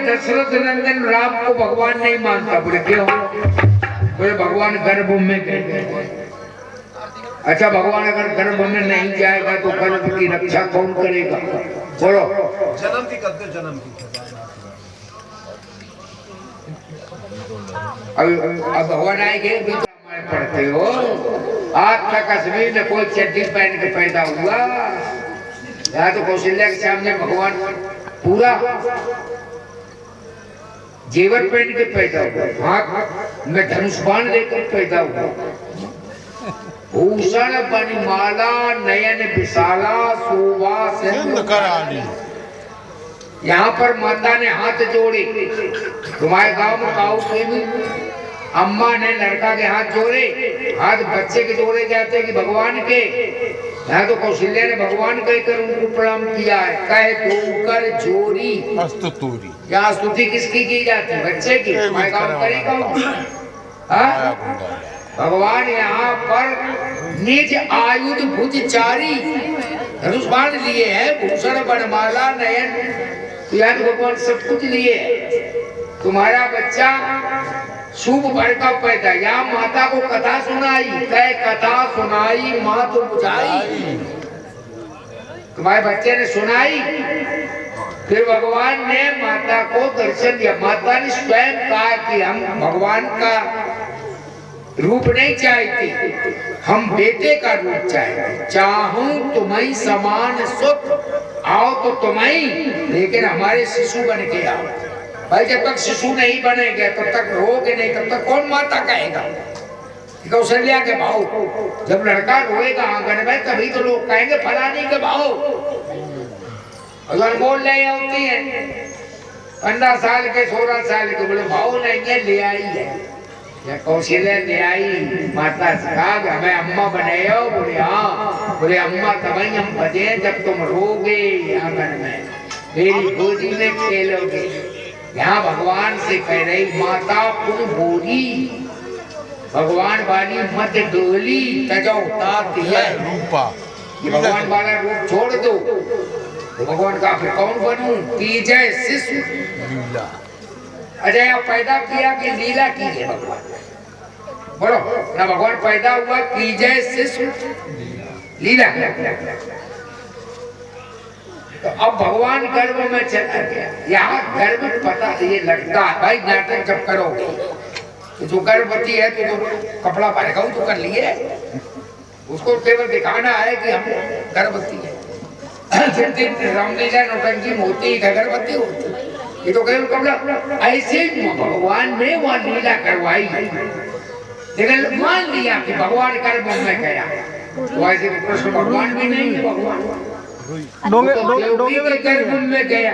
दशरथ नंदन राम को भगवान नहीं मानता बोले क्यों बोले भगवान गर्भ में गए अच्छा भगवान अगर गर्भ में नहीं जाएगा तो गर्भ की रक्षा कौन करेगा बोलो जन्म की करते जन्म की अब भगवान आएंगे पढ़ते हो आज तक कश्मीर में कोई चड्डी पहन के पैदा हुआ यहाँ तो कौशल्या के सामने भगवान पूरा जेवर पहन के पैदा हुआ हाथ में धनुष बाण लेकर पैदा हुआ भूषण बनिमाला नयन विशाला शोभा सिंह करानी यहाँ पर माता ने हाथ जोड़े, तुम्हारे गांव में काऊ प्रेमी अम्मा ने लड़का के हाथ जोड़े, हाथ बच्चे के जोड़े जाते कि भगवान के। यहाँ तो कौशल्या ने भगवान कहकर उनको प्रणाम किया है, कहे धोकर जोड़ी स्तुति। यहाँ स्तुति किसकी की जाती? बच्चे की। मैं गाँव करी भगवान यहाँ पर निज आयुध भुजचारी धनुष बाण लिए है, भूषण बनमाला नयन, याद भगवान सब कुछ लिए है। तुम्हारा बच्चा शुभ भर का पैदा, यहाँ माता को कथा सुनाई, कह कथा सुनाई माँ तो बुझाई। तुम्हारे बच्चे ने सुनाई, फिर भगवान ने माता को दर्शन दिया। माता ने स्वयं कहा कि हम भगवान का रूप नहीं चाहती, हम बेटे का रूप चाहते। चाहूं तुम्हें समान सुख, आओ तो तुम्हें, लेकिन हमारे शिशु बन के आओ। भाई जब तक शिशु नहीं बनेंगे तब तक रोगे नहीं, तब तक कौन माता कहेगा? कौशल्या के भाव, जब लड़का रोएगा आंगन में तभी तो लोग कहेंगे फलानी के भाव। भगवान बोल रहे होती है 15 साल के 16 साल के, बोले भाव नहीं है, ले आई है। कौशल्या ले आई, माता से कहा कि हमें अम्मा बनाए। बोले हाँ, बोले अम्मा तभी हम बजे जब तुम रोगे आंगन में, मेरी गोदी में खेलोगे। यहाँ भगवान से कह रही माता पुन बोली, भगवान वाली मत डोली तजो उतारती है रूपा, ये भगवान वाला रूप छोड़ दो। तो भगवान का फिर कौन बनूं? की जय शिशु अजय पैदा किया कि लीला की है भगवान? बोलो ना, भगवान पैदा हुआ की जय शिशु लीला। तो अब भगवान गर्भ में चला गया। यहाँ गर्भ पता ये लगता है भाई, नाटक जब करोगे तो जो गर्भवती है तो कपड़ा पहनेगा तो कर लिए, उसको केवल दिखाना है कि हम गर्भवती है। रामलीला नौटंकी में होती है, गर्भवती होती, ये तो केवल कपड़ा। ऐसे भगवान ने वह लीला करवाई, लेकिन मान लिया कि भगवान गर्भ में गया, तो ऐसे कृष्ण भगवान भी नहीं है। भगवान डोंगे के गर्भ में गया,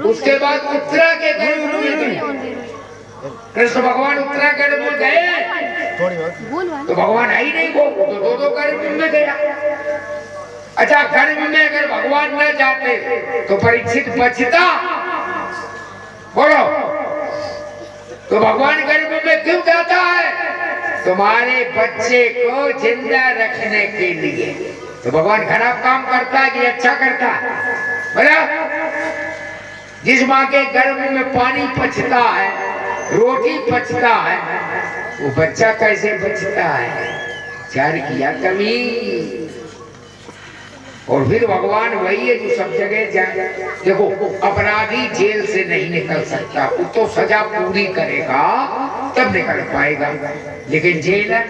उसके बाद उत्तरा के गर्भ में गया। कृष्ण भगवान उत्तरा गर्भ में गए तो भगवान है ही नहीं, वो तो दो गर्भ में गया। अच्छा, गर्भ में अगर भगवान न जाते तो परीक्षित बचता? बोलो, तो भगवान गर्भ में क्यों जाता है? तुम्हारे बच्चे को जिंदा रखने के लिए। तो भगवान खराब काम करता है कि अच्छा करता है? बोला, जिस माँ के गर्भ में पानी पचता है, रोटी पचता है, वो बच्चा कैसे बचता है? चार किया कमी। और फिर भगवान वही है जो सब जगह जाए। देखो, अपराधी जेल से नहीं निकल सकता, वो तो सजा पूरी करेगा तब निकल पाएगा, लेकिन जेल है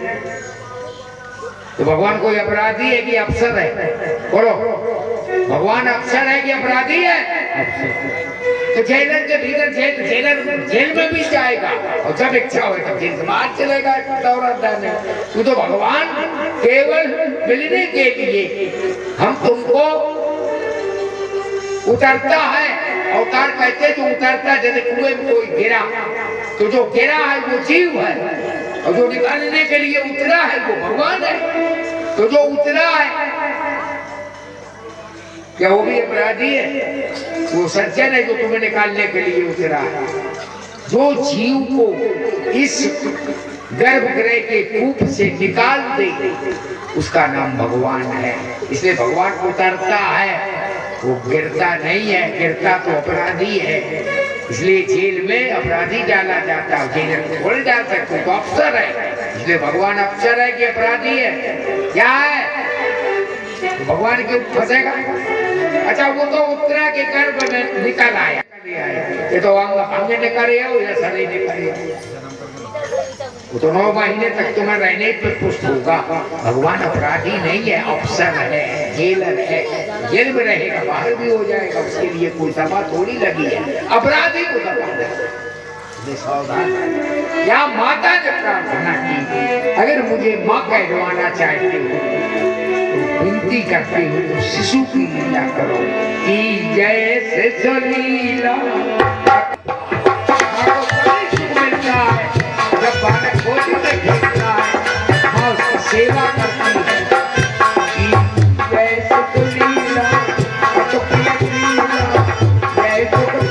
तो भगवान कोई अपराधी है कि अफसर है? बोलो, भगवान अफसर है कि अपराधी है? तो जेलर के भीतर जेलर जेल में भी जाएगा, और जब इच्छा हो तब जेल से बाहर चलेगा दौरान में। तो भगवान केवल मिलने के लिए हम तुमको उतरता है, अवतार कहते जो उतरता, जैसे कुएं में कोई गिरा तो जो गिरा है वो जीव है, और जो निकालने के लिए उतरा है वो भगवान है। तो जो उतरा है क्या वो भी अपराधी है? वो सज्जन है जो तुम्हें निकालने के लिए उतरा है। जो जीव को इस गर्भगृह के कूप से निकाल दे उसका नाम भगवान है। इसलिए भगवान उतरता है, वो गिरता नहीं है। गिरता तो अपराधी है, इसलिए जेल में अपराधी डाला जाता है, जेल में थोड़े डाल सकते, तो अफसर है। इसलिए भगवान अफसर है कि अपराधी है? क्या है? तो भगवान क्यों फंसेगा? अच्छा, वो तो उत्तरा के गर्भ में निकल आया, ये तो अंग ने करे हो या शरीर ने करे, वो तो 9 महीने तक तुम्हें रहने पे पुष्ट होगा। भगवान अपराधी नहीं है, अफसर है, जेलर है। जेल में रहेगा, बाहर भी हो जाएगा, उसके लिए कोई सभा थोड़ी लगी है। अपराधी को दबाना, सावधान। यहाँ माता ने प्रार्थना की, अगर मुझे माँ कहलवाना चाहते हो तो विनती करती हूँ शिशु की लीला करो कि जैसे जो लीला मिलता है जब बालक गोदी में खेलता है माँ उसकी सेवा करती है कि जैसे तो लीला तो प्रिय लीला जैसे तो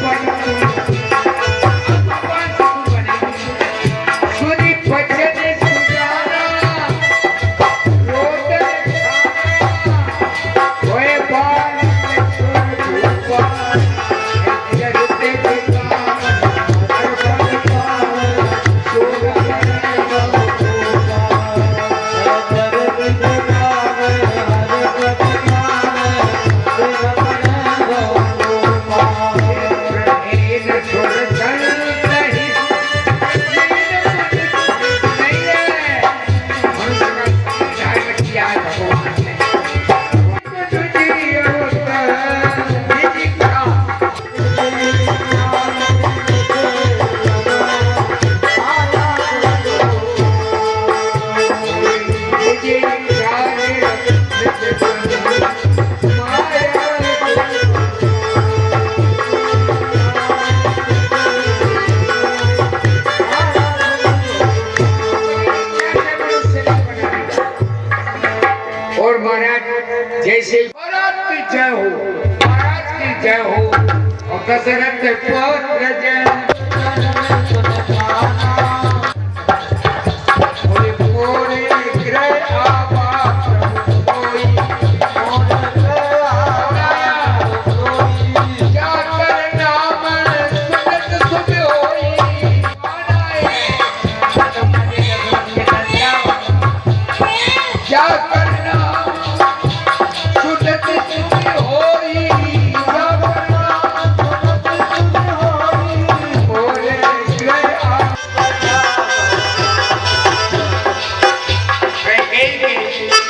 सुनी भजन सुजाना रोदन होए बाल जगते और महाराज जैसे महाराज की जय हो, महाराज की जय हो और दशरथ पुत्र जय बोले बोले ग्रह आवा कोई जाकर नाम सुनत सुभ होई जाकर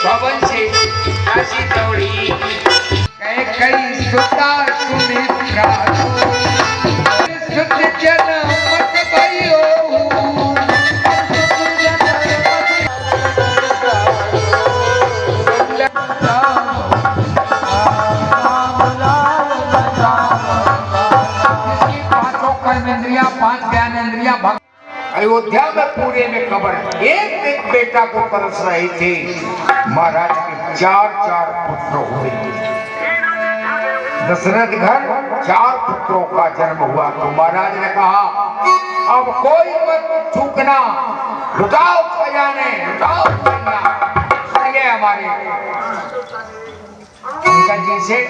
भवन से काशी दौड़ी कई कई सुता सुमित्रा सुत जन मत भयो पांचों कर्मेंद्रियां पांच ज्ञानेंद्रियां अयोध्या में पूरे में कबर एक बेटा को तरस रहे थे महाराज के चार पुत्र हुए दशरथ घर 4 पुत्रों का जन्म हुआ तो महाराज ने कहा अब कोई मत झुकना लुटाओ खजाने लुटाओ सुनिए हमारे उनका जी से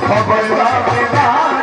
खबर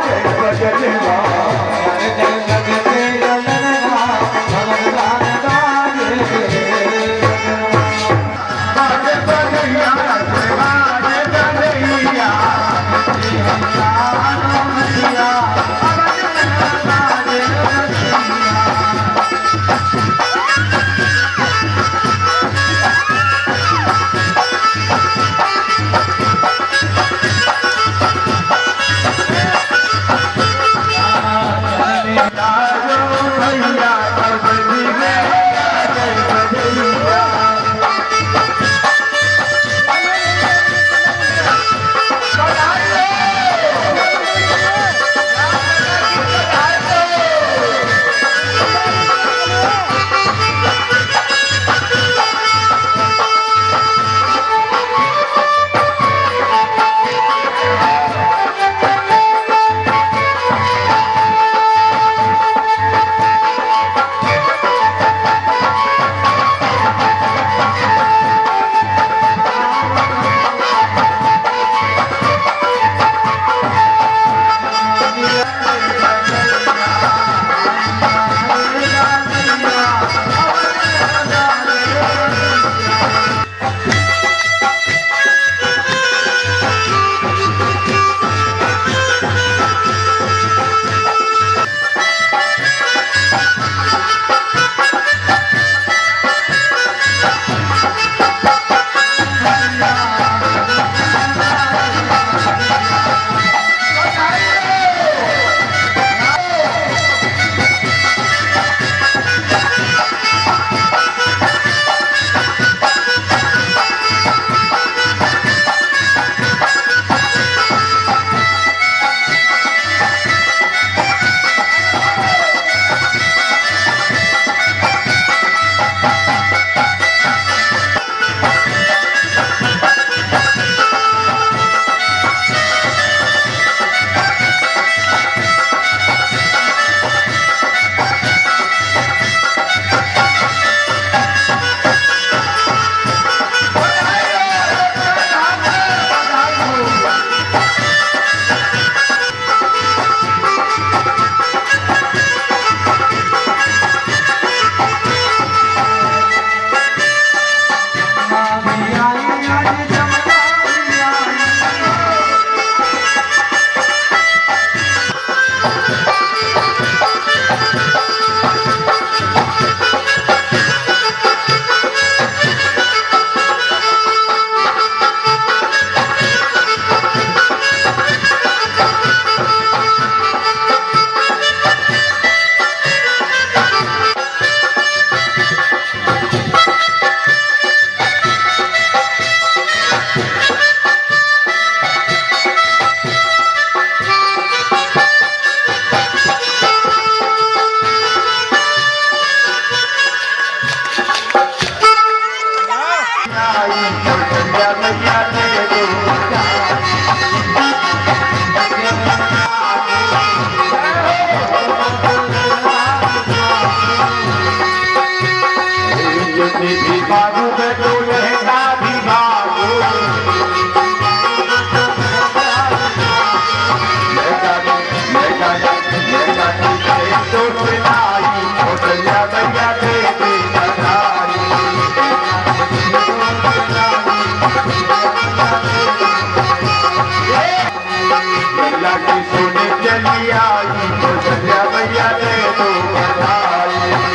लीला की सुन चली आई कौशल्या मैया ने तो बधाई।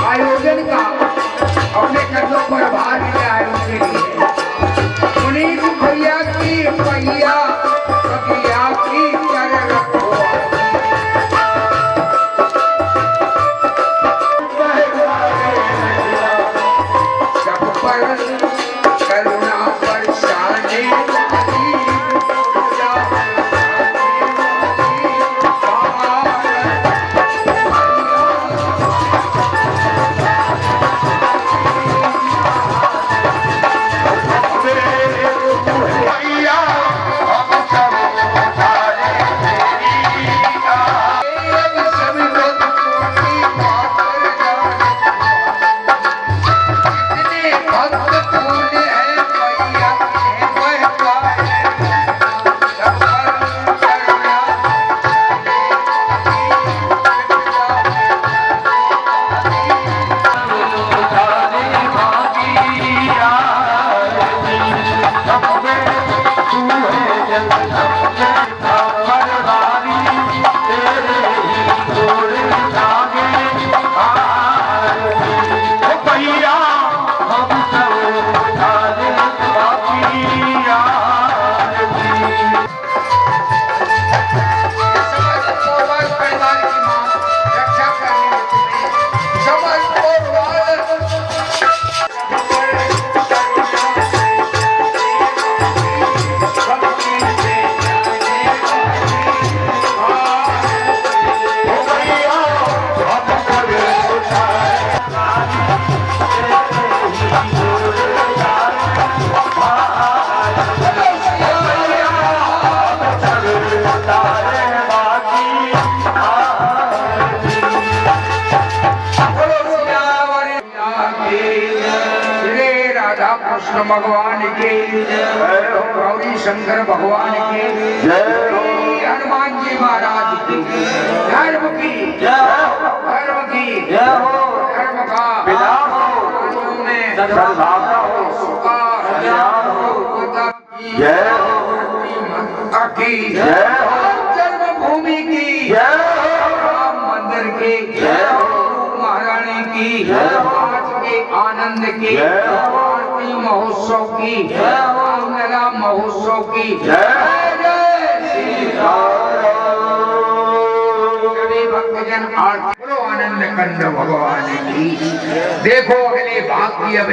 आयोजन का अपने कदमों पर भार लिया है उनके लिए पुनीत भैया की भैया भैया की कर रखो सब पर करुणा बरसाने वाली कृष्ण भगवान के गौरी शंकर भगवान के हनुमान जी महाराज की धर्म की धर्म का में सद्भावना हो माता की जन्मभूमि की राम मंदिर की महारानी की आज के आनंद की महोत्सव की मेला महोत्सव की सभी भक्तजन आरती आनंद कंद भगवान की। देखो अगले भाग की अब